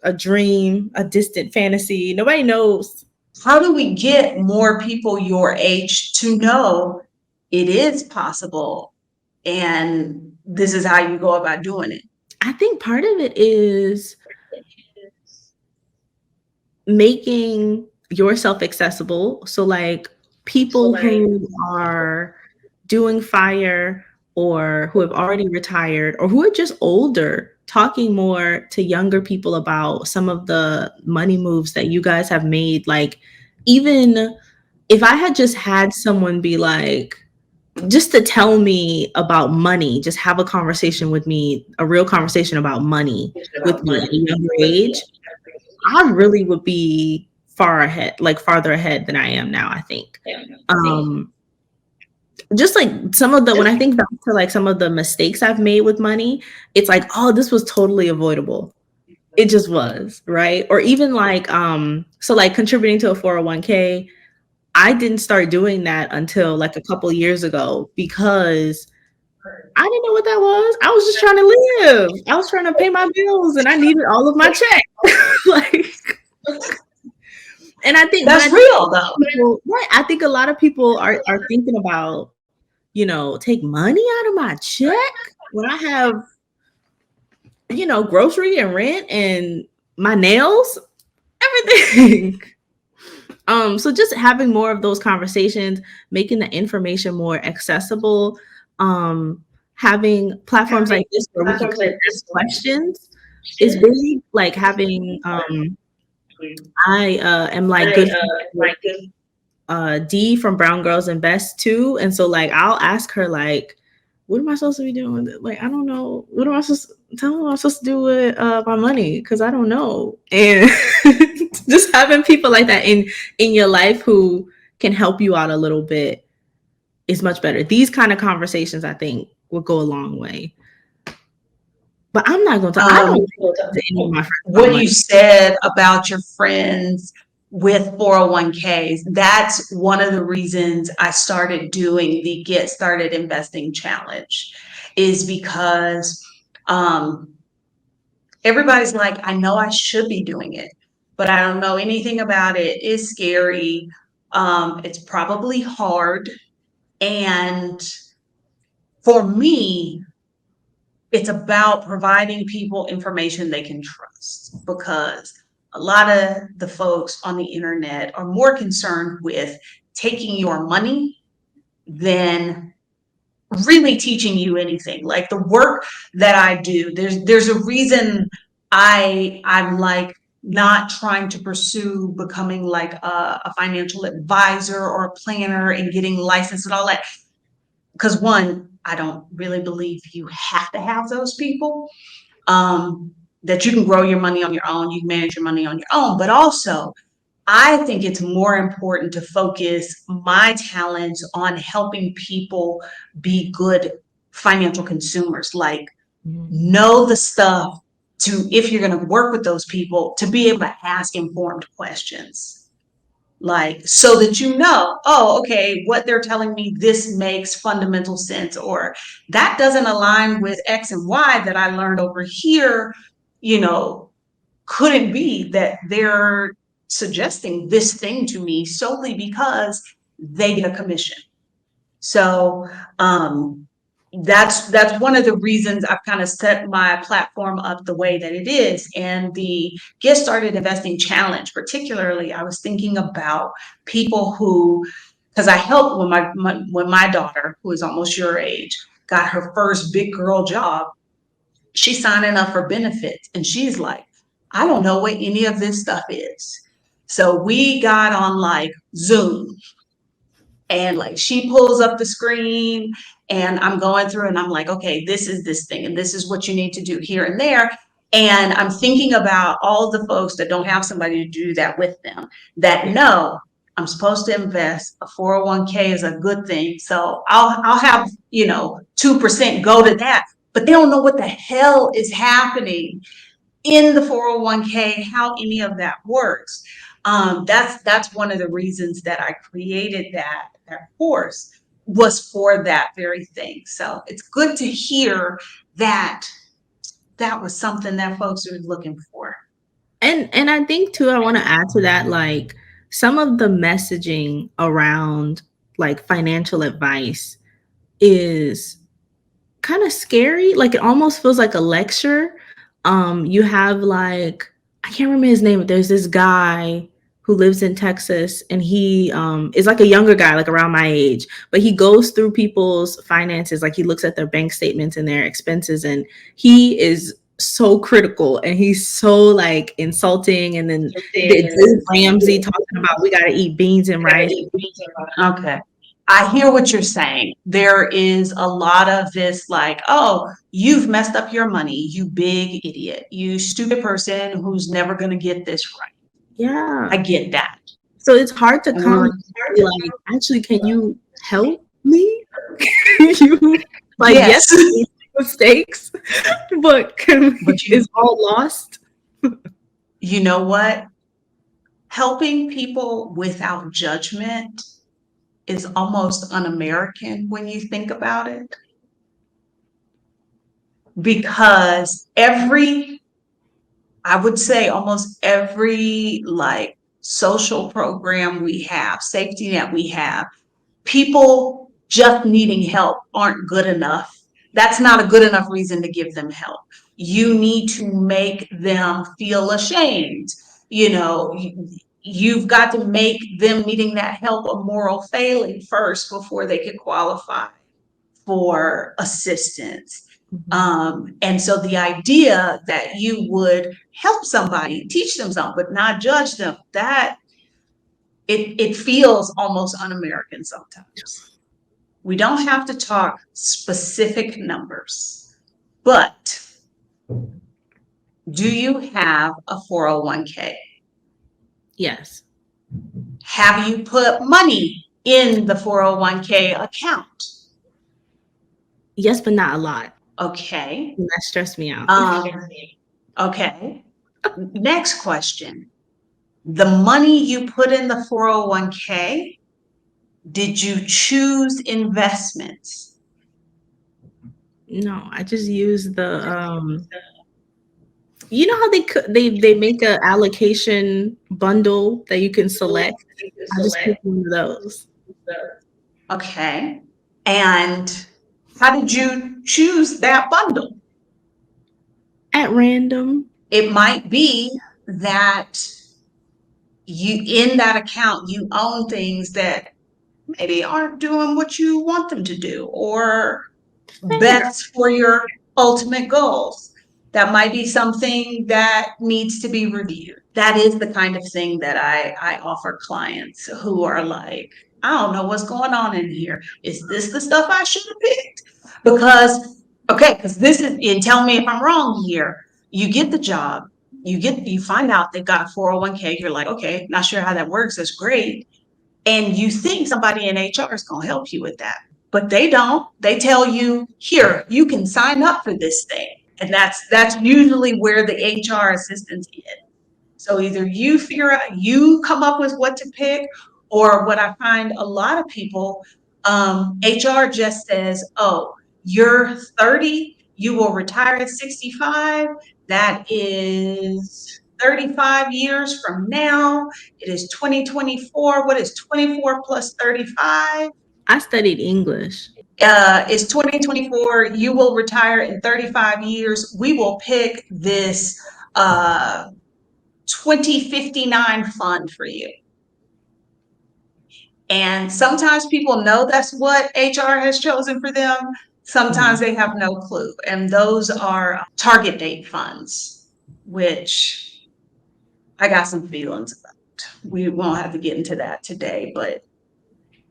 a dream, a distant fantasy. Nobody knows. How do we get more people your age to know it is possible and this is how you go about doing it? I think part of it is making yourself accessible. So like people who are doing fire or who have already retired or who are just older, talking more to younger people about some of the money moves that you guys have made. Like, even if I had just had someone be like, just to tell me about money, just have a conversation with me, a real conversation about money with me at a younger age, I really would be far ahead, like farther ahead than I am now, I think. Um, just like some of the when I think back to like some of the mistakes I've made with money, it's like, oh, this was totally avoidable. It just was, right? Or even like so like contributing to a 401k, I didn't start doing that until like a couple years ago because I didn't know what that was. I was just trying to live. I was trying to pay my bills and I needed all of my check. Like, and I think, but I That's think real though. people, right, I think a lot of people are thinking about, take money out of my check when I have, grocery and rent and my nails, everything. So just having more of those conversations, making the information more accessible, having platforms like this where we can kind of ask questions is big. Like having, I am like good friends with D from Brown Girls Invest too, and so like I'll ask her like, what am I supposed to be doing with it? Like I don't know. What am I supposed to tell me what I'm supposed to do with my money? Because I don't know. And just having people like that in your life who can help you out a little bit is much better. These kind of conversations, I think, will go a long way. But I'm not gonna talk. I don't talk to any of my friends about What you money. said about your friends with 401ks, that's one of the reasons I started doing the Get Started Investing Challenge, is because um, everybody's like, I know I should be doing it, but I don't know anything about it. It's scary. It's probably hard. And for me, it's about providing people information they can trust, because a lot of the folks on the internet are more concerned with taking your money than really teaching you anything. Like the work that I do, there's a reason I'm like not trying to pursue becoming like a financial advisor or a planner and getting licensed and all that, because one, I don't really believe you have to have those people. That you can grow your money on your own, you can manage your money on your own, but also I think it's more important to focus my talents on helping people be good financial consumers, like Mhm. know the stuff to, if you're going to work with those people, to be able to ask informed questions. like so that you know, oh, okay, what they're telling me, this makes fundamental sense, or that doesn't align with X and Y that I learned over here, you know, could it be that they're suggesting this thing to me solely because they get a commission? So that's one of the reasons I've kind of set my platform up the way that it is. And the Get Started Investing Challenge, particularly, I was thinking about people who, because I helped when my daughter, who is almost your age, got her first big girl job. She's signing up for benefits, and she's like, I don't know what any of this stuff is. So we got on like Zoom, and like she pulls up the screen, and I'm going through and I'm like, okay, this is this thing and this is what you need to do here and there. And I'm thinking about all the folks that don't have somebody to do that with them, that know I'm supposed to invest. A 401k is a good thing, so I'll have, 2% go to that, but they don't know what the hell is happening in the 401k, how any of that works. That's one of the reasons that I created that course, was for that very thing. So it's good to hear that that was something that folks were looking for. And I think too, I want to add to that, like some of the messaging around like financial advice is kind of scary. Like it almost feels like a lecture. You have like, I can't remember his name, but there's this guy who lives in Texas, and he is like a younger guy, like around my age, but he goes through people's finances, like he looks at their bank statements and their expenses, and he is so critical and he's so like insulting. And then Dave Ramsey talking about we got to eat beans and rice. Okay. I hear what you're saying. There is a lot of this, like, oh, you've messed up your money, you big idiot, you stupid person who's never going to get this right. I Yeah. get that. So it's hard to And we come were, and be like, actually, can you help me? You like, yes, yes, we made mistakes, but can but we, is all lost? you know what? Helping people without judgment is almost un-American when you think about it, because I would say almost every like social program we have, safety net we have, people just needing help aren't good enough. That's not a good enough reason to give them help. You need to make them feel ashamed. You know, you've got to make them needing that help a moral failing first before they can qualify for assistance. Mhm. And so the idea that you would help somebody, teach them something, but not judge them, that it feels almost un-American sometimes. We don't have to talk specific numbers, but do you have a 401k? Yes. Have you put money in the 401k account? Yes, but not a lot. Okay. And that stressed me out. Um, okay. Next question. The money you put in the 401k, did you choose investments? No, I just use the you know how they make a allocation bundle that you can select. I just pick one of those Okay. And how did you choose that bundle? at random. It might be that you, in that account, you own things that maybe aren't doing what you want them to do, or Fair. best for your ultimate goals. That might be something that needs to be reviewed. That is the kind of thing that I offer clients who are like, I don't know what's going on in here. Is this the stuff I should have picked? Because, okay, because this is, and tell me if I'm wrong here. You get the job, you find out they've got a 401k. You're like, okay, not sure how that works. That's great. And you think somebody in HR is going to help you with that, but they don't. They tell you, here, you can sign up for this thing. And that's usually where the HR assistance is. So either you figure out, you come up with what to pick, or what I find a lot of people, HR just says, oh, you're 30, you will retire at 65. That is 35 years from now. It is 2024. What is 24 plus 35? I studied English. Is 2024. You will retire in 35 years. We will pick this uh, 2059 fund for you. And sometimes people know that's what HR has chosen for them. Sometimes they have no clue. And those are target date funds, which I got some feelings about. We won't have to get into that today, but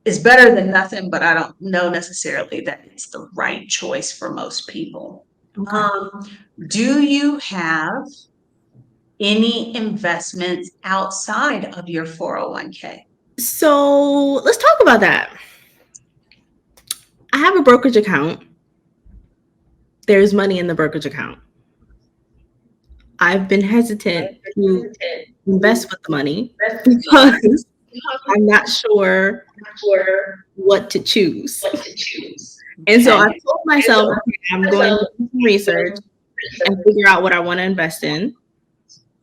it's better than nothing. But I don't know necessarily that it's the right choice for most people. Okay. Do you have any investments outside of your 401k? So let's talk about that. I have a brokerage account. There's money in the brokerage account. I've been hesitant to invest with the money because I'm not sure what to choose. And so I Okay. told myself, okay, I'm going to do some research and figure out what I want to invest in.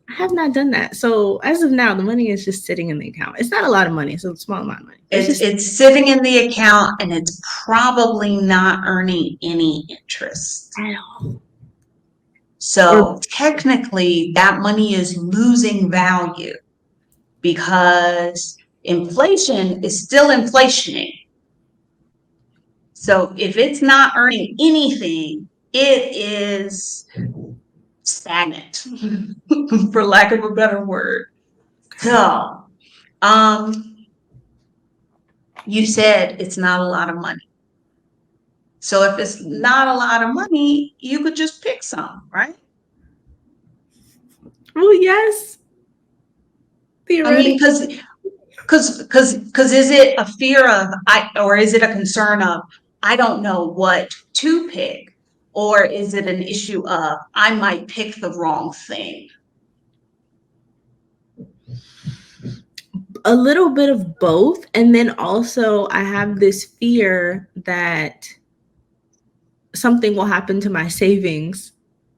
I have not done that. So as of now, the money is just sitting in the account. It's not a lot of money. It's a small amount of money. It's sitting in the account and it's probably not earning any interest. At all. So technically, that money is losing value because inflation is still inflationing. So if it's not earning anything, it is stagnant, for lack of a better word. So, you said it's not a lot of money. So if it's not a lot of money, you could just pick some, right? Well, yes. I mean, Theoretically. because is it a fear of or is it a concern of I don't know what to pick, or is it an issue of I might pick the wrong thing? A little bit of both. And then also, I have this fear that something will happen to my savings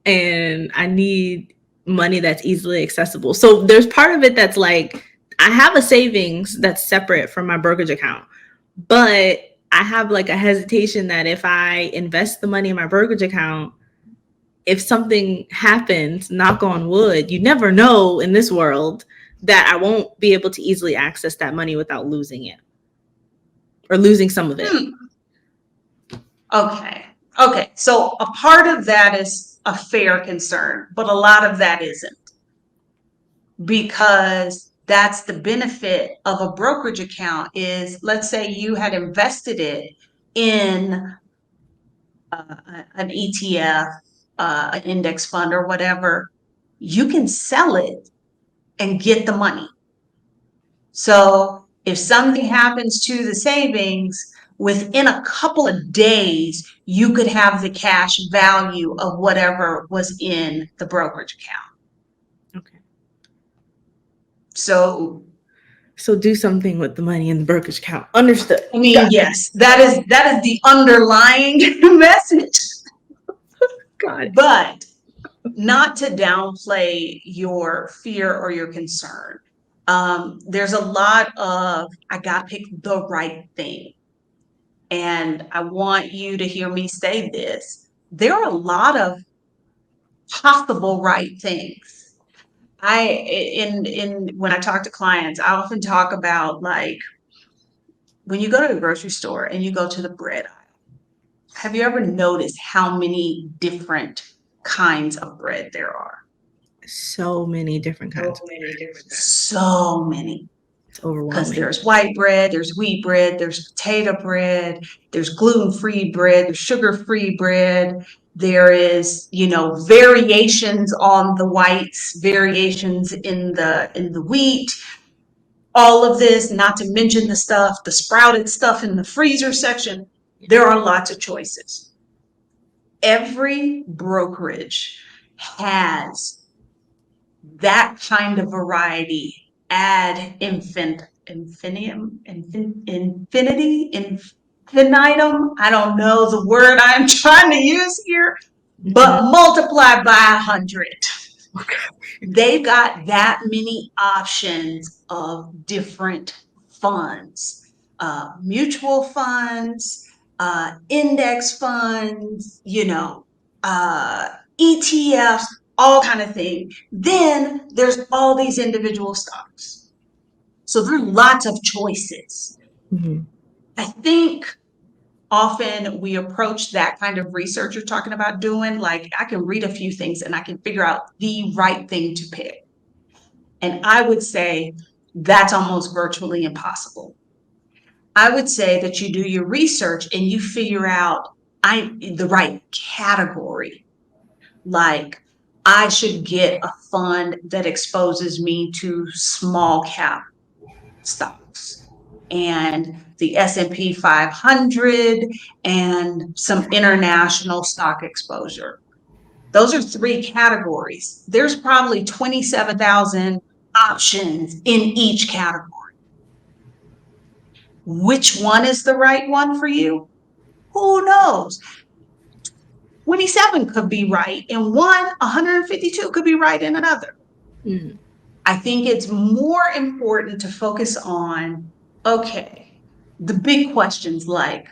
and I need money that's easily accessible. So there's part of it that's like, I have a savings that's separate from my brokerage account, but I have like a hesitation that if I invest the money in my brokerage account, if something happens, knock on wood, you never know in this world, that I won't be able to easily access that money without losing it or losing some of it. Okay. Okay. So a part of that is a fair concern, but a lot of that isn't, because that's the benefit of a brokerage account. Is, let's say you had invested it in an ETF, an index fund or whatever, you can sell it and get the money. So if something happens to the savings, within a couple of days, you could have the cash value of whatever was in the brokerage account. Okay. So, do something with the money in the brokerage account. Understood. I mean, yes, that is the underlying message. God. But not to downplay your fear or your concern. There's a lot of, I got to pick the right thing. And I want you to hear me say this. There are a lot of possible right things. In when I talk to clients, I often talk about, like, when you go to the grocery store and you go to the bread aisle, have you ever noticed how many different kinds of bread there are? So many different kinds. So many. It's Because overwhelming. there's white bread, there's wheat bread, there's potato bread, there's gluten-free bread, there's sugar-free bread. There is, variations on the whites, variations in the wheat. All of this, not to mention the sprouted stuff in the freezer section. There are lots of choices. Every brokerage has That kind of variety ad infinitum. I don't know the word I'm trying to use here, Mhm. but multiply by 100. Okay. They've got that many options of different funds, mutual funds, index funds, uh, ETFs, all kind of thing. Then there's all these individual stocks. So there are lots of choices. Mhm. I think often we approach that kind of research you're talking about doing, like I can read a few things and I can figure out the right thing to pick. And I would say that's almost virtually impossible. I would say that you do your research and you figure out the right category. Like I should get a fund that exposes me to small cap stocks and the S&P 500 and some international stock exposure. Those are three categories. There's probably 27,000 options in each category. Which one is the right one for you? Who knows? 27 could be right in one, 152 could be right in another. Mhm. I think it's more important to focus on, okay, the big questions like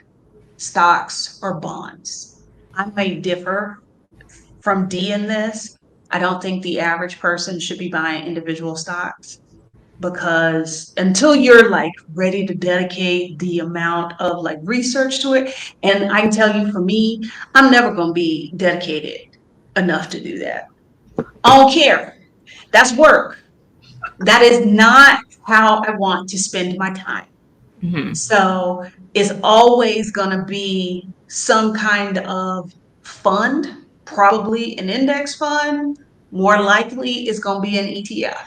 stocks or bonds. I may differ from D in this. I don't think the average person should be buying individual stocks because until you're like ready to dedicate the amount of like research to it, and I can tell you for me, I'm never going to be dedicated enough to do that. I don't care. That's work. That is not how I want to spend my time. Mhm. So it's always going to be some kind of fund, probably an index fund. More likely, it's going to be an ETF.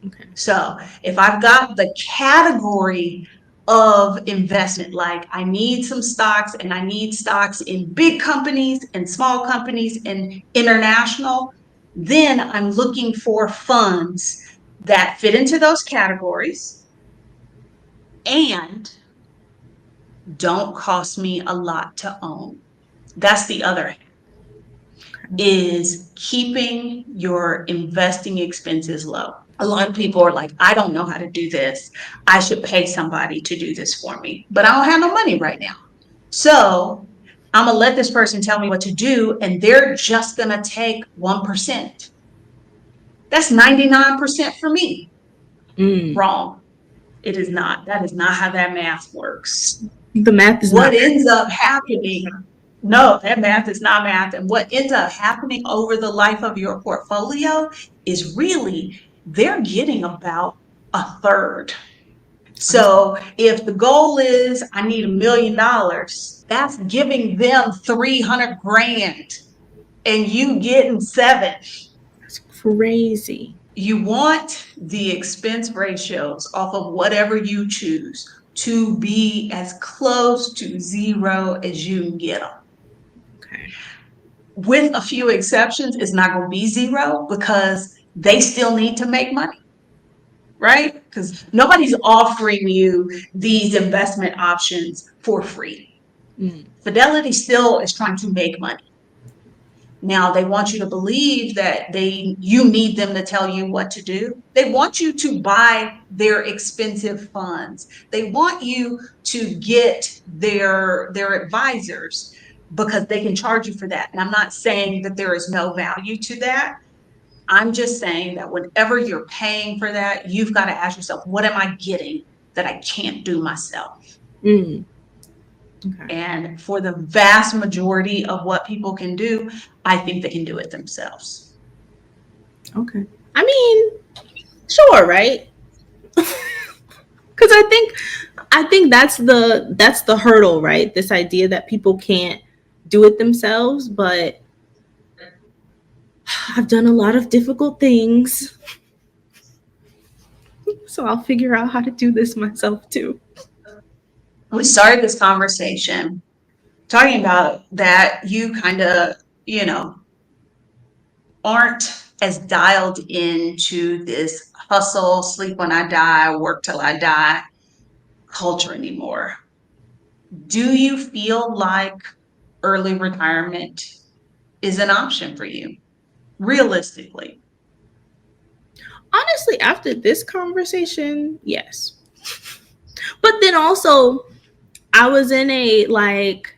Okay. So if I've got the category of investment, like I need some stocks and I need stocks in big companies and small companies and international, then I'm looking for funds that fit into those categories and don't cost me a lot to own. That's the other, is keeping your investing expenses low. A lot of people are like, I don't know how to do this. I should pay somebody to do this for me, but I don't have no money right now. So I'm going to let this person tell me what to do, and they're just going to take 1%. That's 99% for me. Mm. Wrong. It is not. That is not how that math works. The math is What not. ends up happening, no, that math is not math. And what ends up happening over the life of your portfolio is really they're getting about a third. So if the goal is I need $1 million, that's giving them 300 grand and you getting seven. That's crazy. You want the expense ratios off of whatever you choose to be as close to zero as you can get them. Okay. With a few exceptions, it's not going to be zero because they still need to make money, right? Because nobody's offering you these investment options for free. Mm. Fidelity still is trying to make money. Now they want you to believe that you need them to tell you what to do. They want you to buy their expensive funds. They want you to get their advisors because they can charge you for that. And I'm not saying that there is no value to that. I'm just saying that whenever you're paying for that, you've got to ask yourself, what am I getting that I can't do myself? Mm. Okay. And for the vast majority of what people can do, I think they can do it themselves. Okay. I mean, sure, right? Because I think that's the hurdle, right? This idea that people can't do it themselves, but I've done a lot of difficult things, so I'll figure out how to do this myself too. We started this conversation talking about that you kind of, you know, aren't as dialed into this hustle, sleep when I die, work till I die culture anymore. Do you feel like early retirement is an option for you, realistically? Honestly, after this conversation, yes. But then also, I was in a like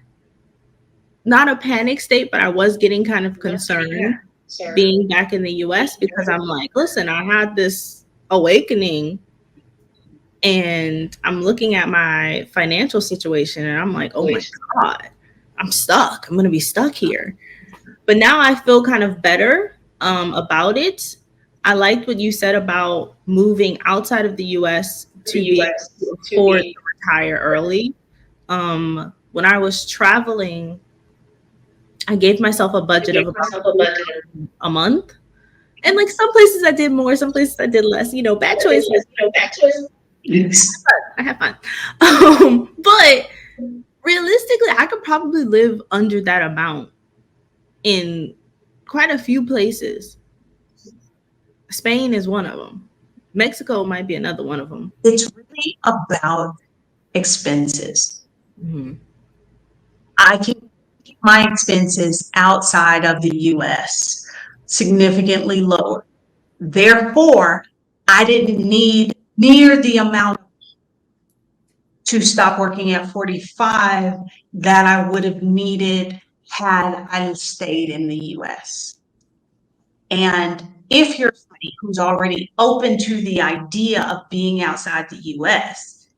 not a panic state, but I was getting kind of concerned being back in the US because I'm like, listen, I had this awakening and I'm looking at my financial situation and I'm like, oh my God, I'm stuck. I'm going to be stuck here. But now I feel kind of better about it. I liked what you said about moving outside of the US to be able to afford to retire early. When I was traveling, I gave myself a budget of about 3,000 a month. And like some places I did more, some places I did less. You know, bad choices. Yes. I have fun. But realistically, I could probably live under that amount in quite a few places. Spain is one of them. Mexico might be another one of them. It's really about expenses. Mm-hmm. I can keep my expenses outside of the US significantly lower. Therefore, I didn't need near the amount to stop working at 45 that I would have needed had I stayed in the US. And if you're somebody who's already open to the idea of being outside the US,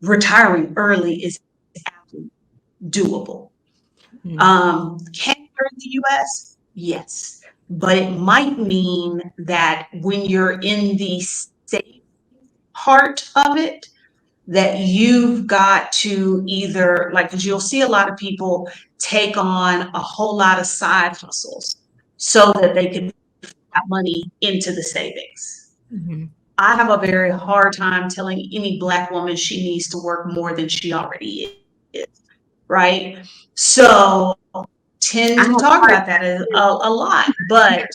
retiring early is absolutely doable. Can you in the US? Yes. But it might mean that when you're in the safe part of it, that you've got to either, like, because you'll see a lot of people take on a whole lot of side hustles so that they can put that money into the savings. Mm-hmm. I have a very hard time telling any Black woman she needs to work more than she already is, right? So tend I to have talk hard. about that a lot. But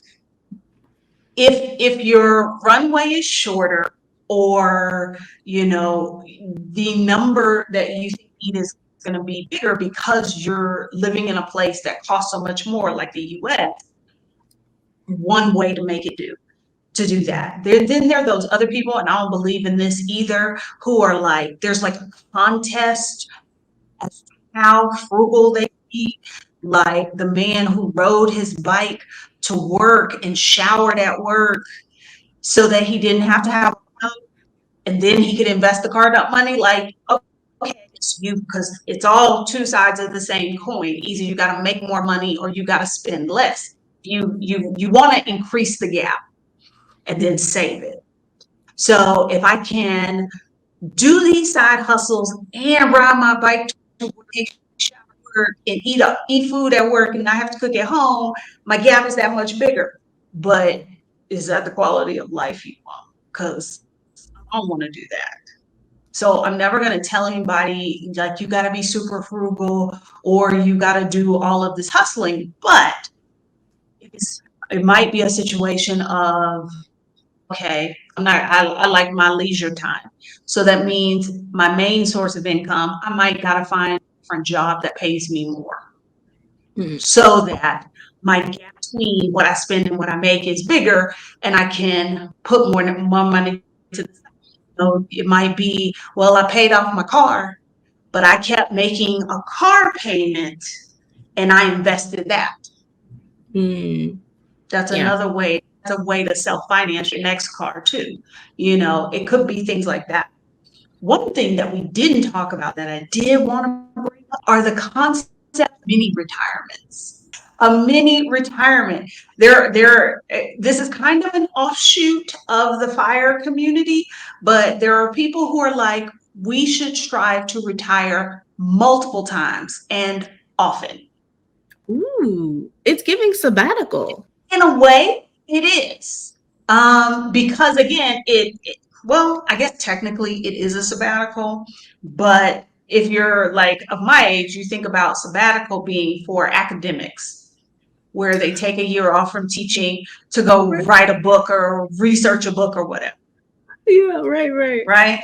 if your runway is shorter, or the number that you think you need is going to be bigger because you're living in a place that costs so much more, like the US, one way to make it do to do that. Then there are those other people, and I don't believe in this either, who are like, there's like a contest as to how frugal they eat. Like the man who rode his bike to work and showered at work so that he didn't have to have a coat, and then he could invest the card up money. Like, okay, it's you, because it's all two sides of the same coin. Either you got to make more money or you got to spend less. You want to increase the gap and then save it. So if I can do these side hustles and ride my bike to work, and eat food at work, and not have to cook at home, my gap is that much bigger. But is that the quality of life you want? Because I don't want to do that. So I'm never going to tell anybody like you got to be super frugal or you got to do all of this hustling. But it might be a situation of, okay, I like my leisure time. So that means my main source of income, I might got to find a different job that pays me more, Mm-hmm. so that my gap between what I spend and what I make is bigger, and I can put more money to the side. So it might be, well, I paid off my car, but I kept making a car payment and I invested that. Mm-hmm. That's Yeah. another way. That's a way to self-finance your next car too. It could be things like that. One thing that we didn't talk about that I did want to bring up are the concept of mini retirements. A mini retirement. This is kind of an offshoot of the fire community, but there are people who are like, we should strive to retire multiple times and often. Ooh, it's giving sabbatical. In a way, it is. Because again, well, I guess technically it is a sabbatical, but if you're like of my age, you think about sabbatical being for academics. where they take a year off from teaching to go Right. write a book or research a book or whatever, Yeah, right, right. right?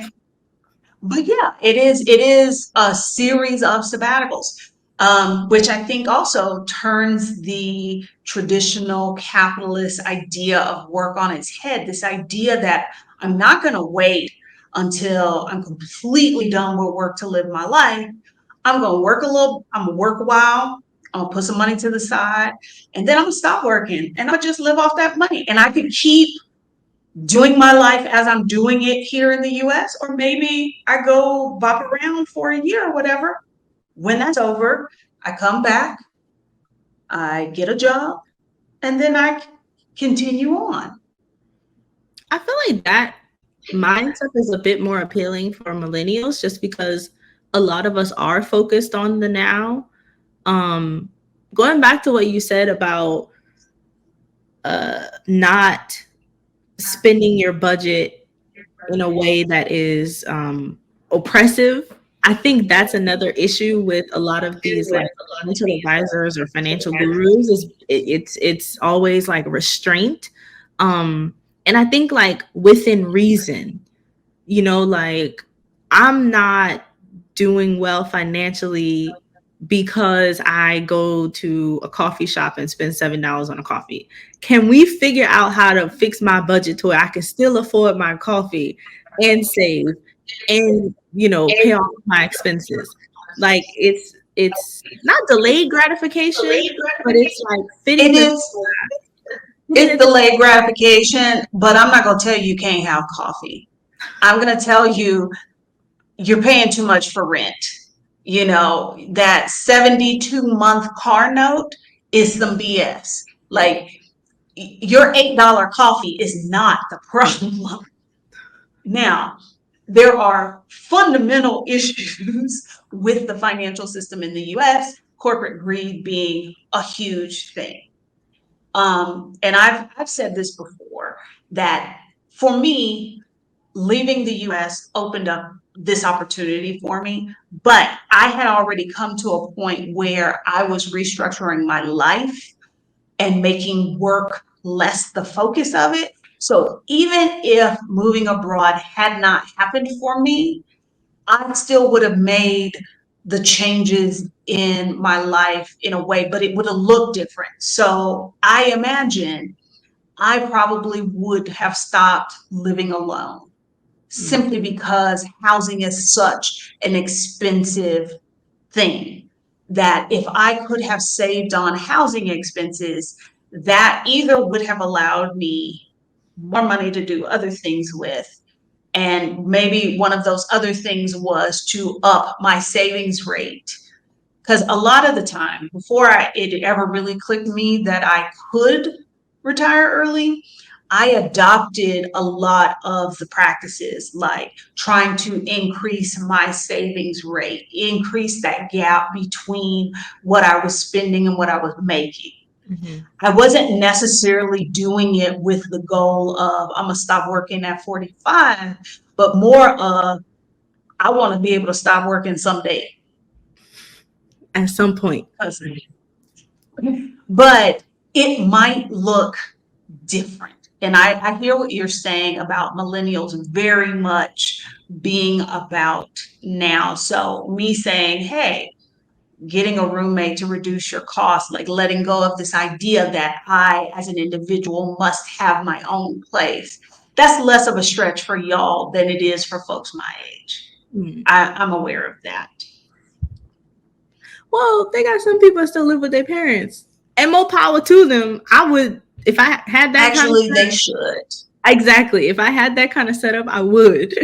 But yeah, it is a series of sabbaticals, which I think also turns the traditional capitalist idea of work on its head. This idea that I'm not going to wait until I'm completely done with work to live my life. I'm going to work a little, I'm going to work a while, I'm going to put some money to the side, and then I'm going to stop working and I'll just live off that money. And I could keep doing my life as I'm doing it here in the US, or maybe I go bop around for a year or whatever. When that's over, I come back, I get a job, and then I continue on. I feel like that mindset is a bit more appealing for millennials just because a lot of us are focused on the now. Um, Going back to what you said about not spending your budget in a way that is oppressive. I think that's another issue with a lot of these like financial advisors or financial gurus is it's always like restraint. And I think like within reason, like I'm not doing well financially because I go to a coffee shop and spend $7 on a coffee. Can we figure out how to fix my budget to where I can still afford my coffee and save and pay off my expenses? Like it's not delayed gratification, but it's like It fitting the is, fitting it's it. delayed gratification, but I'm not going to tell you you can't have coffee. I'm going to tell you you're paying too much for rent. That 72-month car note is some BS. Like, your $8 coffee is not the problem. Now, there are fundamental issues with the financial system in the US, corporate greed being a huge thing. And I've said this before, that for me, leaving the US opened up this opportunity for me, but I had already come to a point where I was restructuring my life and making work less the focus of it. So even if moving abroad had not happened for me, I still would have made the changes in my life in a way, but it would have looked different. So I imagine I probably would have stopped living alone, Mm, simply because housing is such an expensive thing, that if I could have saved on housing expenses, that either would have allowed me more money to do other things with. And maybe one of those other things was to up my savings rate. Because a lot of the time, before it ever really clicked me that I could retire early, I adopted a lot of the practices, like trying to increase my savings rate, increase that gap between what I was spending and what I was making. mhm. I wasn't necessarily doing it with the goal of I'm gonna stop working at 45, but more of I want to be able to stop working someday. At some point. But it might look different. And I hear what you're saying about millennials very much being about now. So me saying, hey, getting a roommate to reduce your costs, like letting go of this idea that I, as an individual, must have my own place. That's less of a stretch for y'all than it is for folks my age. Mm. I'm aware of that. Well, they got some people that still live with their parents, and more power to them. I would, if I had that kind of Actually, they should. exactly. If I had that kind of setup, I would.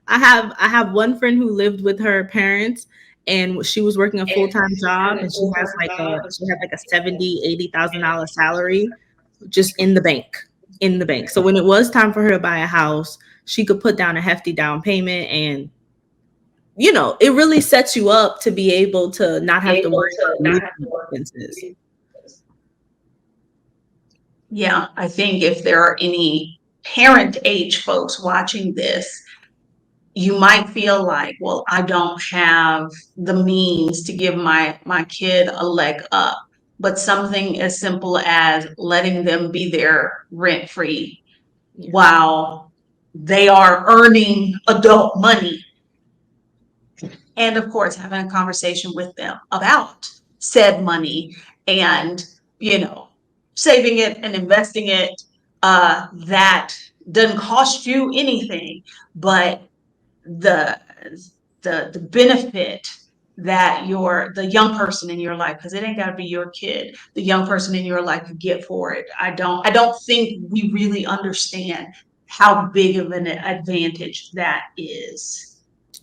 I have one friend who lived with her parents, and she was working a full time job, and she had like a 70,000 to 80,000 salary just in the bank. So when it was time for her to buy a house, she could put down a hefty down payment, and it really sets you up to be able to not have to worry about living expenses. Yeah, I think if there are any parent age folks watching this, you might feel like, well, I don't have the means to give my kid a leg up. but something as simple as letting them be there rent free Yeah. while they are earning adult money. And of course, having a conversation with them about said money and, you know, saving it and investing it, that doesn't cost you anything, but the the benefit that the young person in your life, because it ain't got to be your kid, the young person in your life could get for it. I don't think we really understand how big of an advantage that is.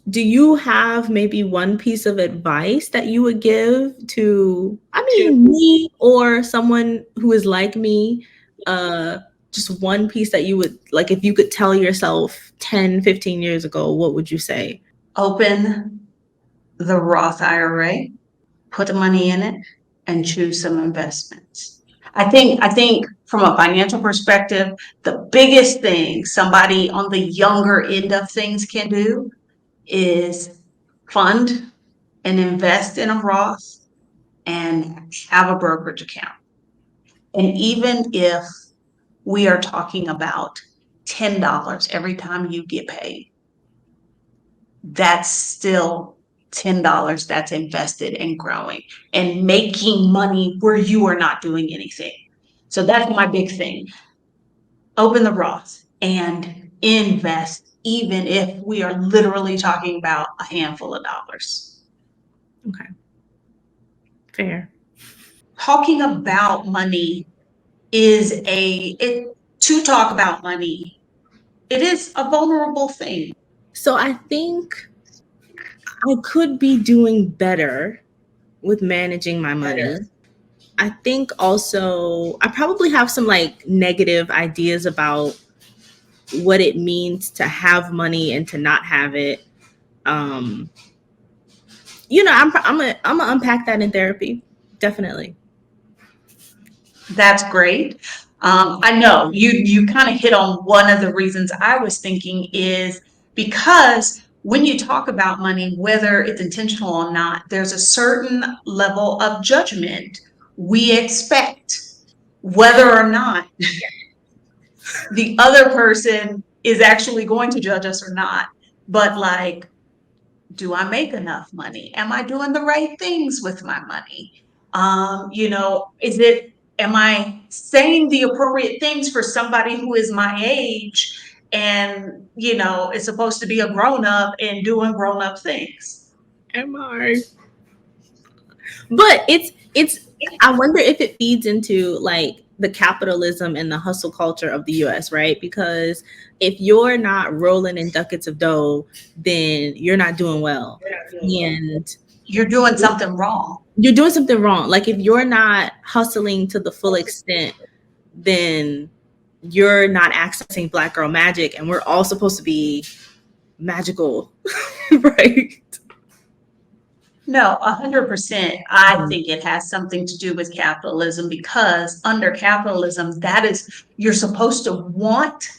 Do you have maybe one piece of advice that you would give to, I mean, me or someone who is like me? Uh, just one piece that you would like, if you could tell yourself 10, 15 years ago, what would you say? Open the Roth IRA, put the money in it, and choose some investments. I think from a financial perspective, the biggest thing somebody on the younger end of things can do is fund and invest in a Roth and have a brokerage account. And even if we are talking about $10 every time you get paid, that's still $10 that's invested and growing and making money where you are not doing anything. So that's my big thing. Open the Roth and invest, even if we are literally talking about a handful of dollars. Okay, fair. Talking about money to talk about money, it is a vulnerable thing. So I think I could be doing better with managing my money. I think also I probably have some like negative ideas about what it means to have money and to not have it. Um, I'm gonna unpack that in therapy, definitely. That's great. I know you kind of hit on one of the reasons I was thinking is because when you talk about money, whether it's intentional or not, there's a certain level of judgment we expect, whether or not the other person is actually going to judge us or not. But like, do I make enough money? Am I doing the right things with my money? Am I saying the appropriate things for somebody who is my age and, is supposed to be a grown up and doing grown up things? Am I? But it's I wonder if it feeds into like the capitalism and the hustle culture of the US, right? Because if you're not rolling in ducats of dough, then you're not doing well. And You're doing something wrong. you're doing something wrong. Like if you're not hustling to the full extent, then you're not accessing black girl magic, and we're all supposed to be magical, right? No, 100%. I think it has something to do with capitalism because under capitalism, you're supposed to want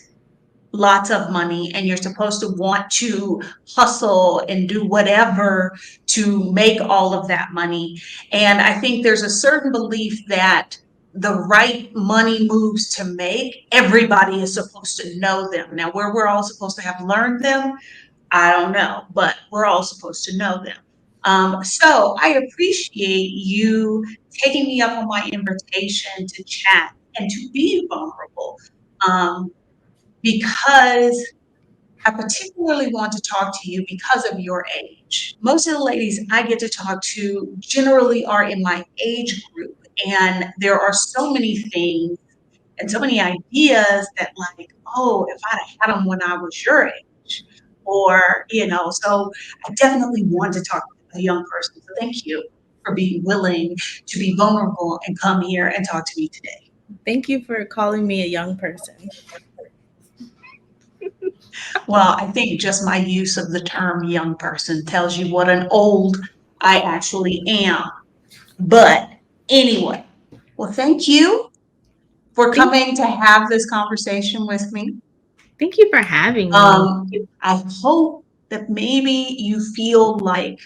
lots of money and you're supposed to want to hustle and do whatever to make all of that money. And I think there's a certain belief that the right money moves to make, everybody is supposed to know them. Now, where we're all supposed to have learned them, I don't know, but we're all supposed to know them. So I appreciate you taking me up on my invitation to chat and to be vulnerable. Um, because I particularly want to talk to you because of your age. Most of the ladies I get to talk to generally are in my age group, and there are so many things and so many ideas that, like, oh, if I'd have had them when I was your age, so I definitely want to talk to a young person. So thank you for being willing to be vulnerable and come here and talk to me today. Thank you for calling me a young person. Well, I think just my use of the term young person tells you what an old I actually am. But anyway, well, thank you for Thank, coming to have this conversation with me. thank you for having me. I hope that maybe you feel like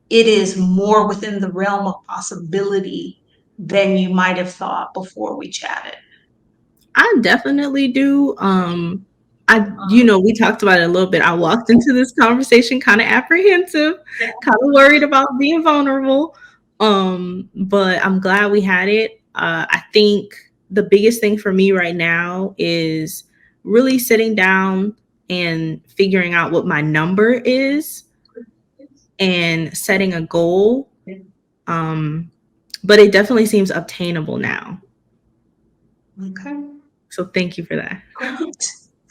it is more within the realm of possibility than you might have thought before we chatted. I definitely do. We talked about it a little bit. I walked into this conversation kind of apprehensive, Yeah. kind of worried about being vulnerable. But I'm glad we had it. I think the biggest thing for me right now is really sitting down and figuring out what my number is and setting a goal. Um, but it definitely seems obtainable now. Okay. So thank you for that.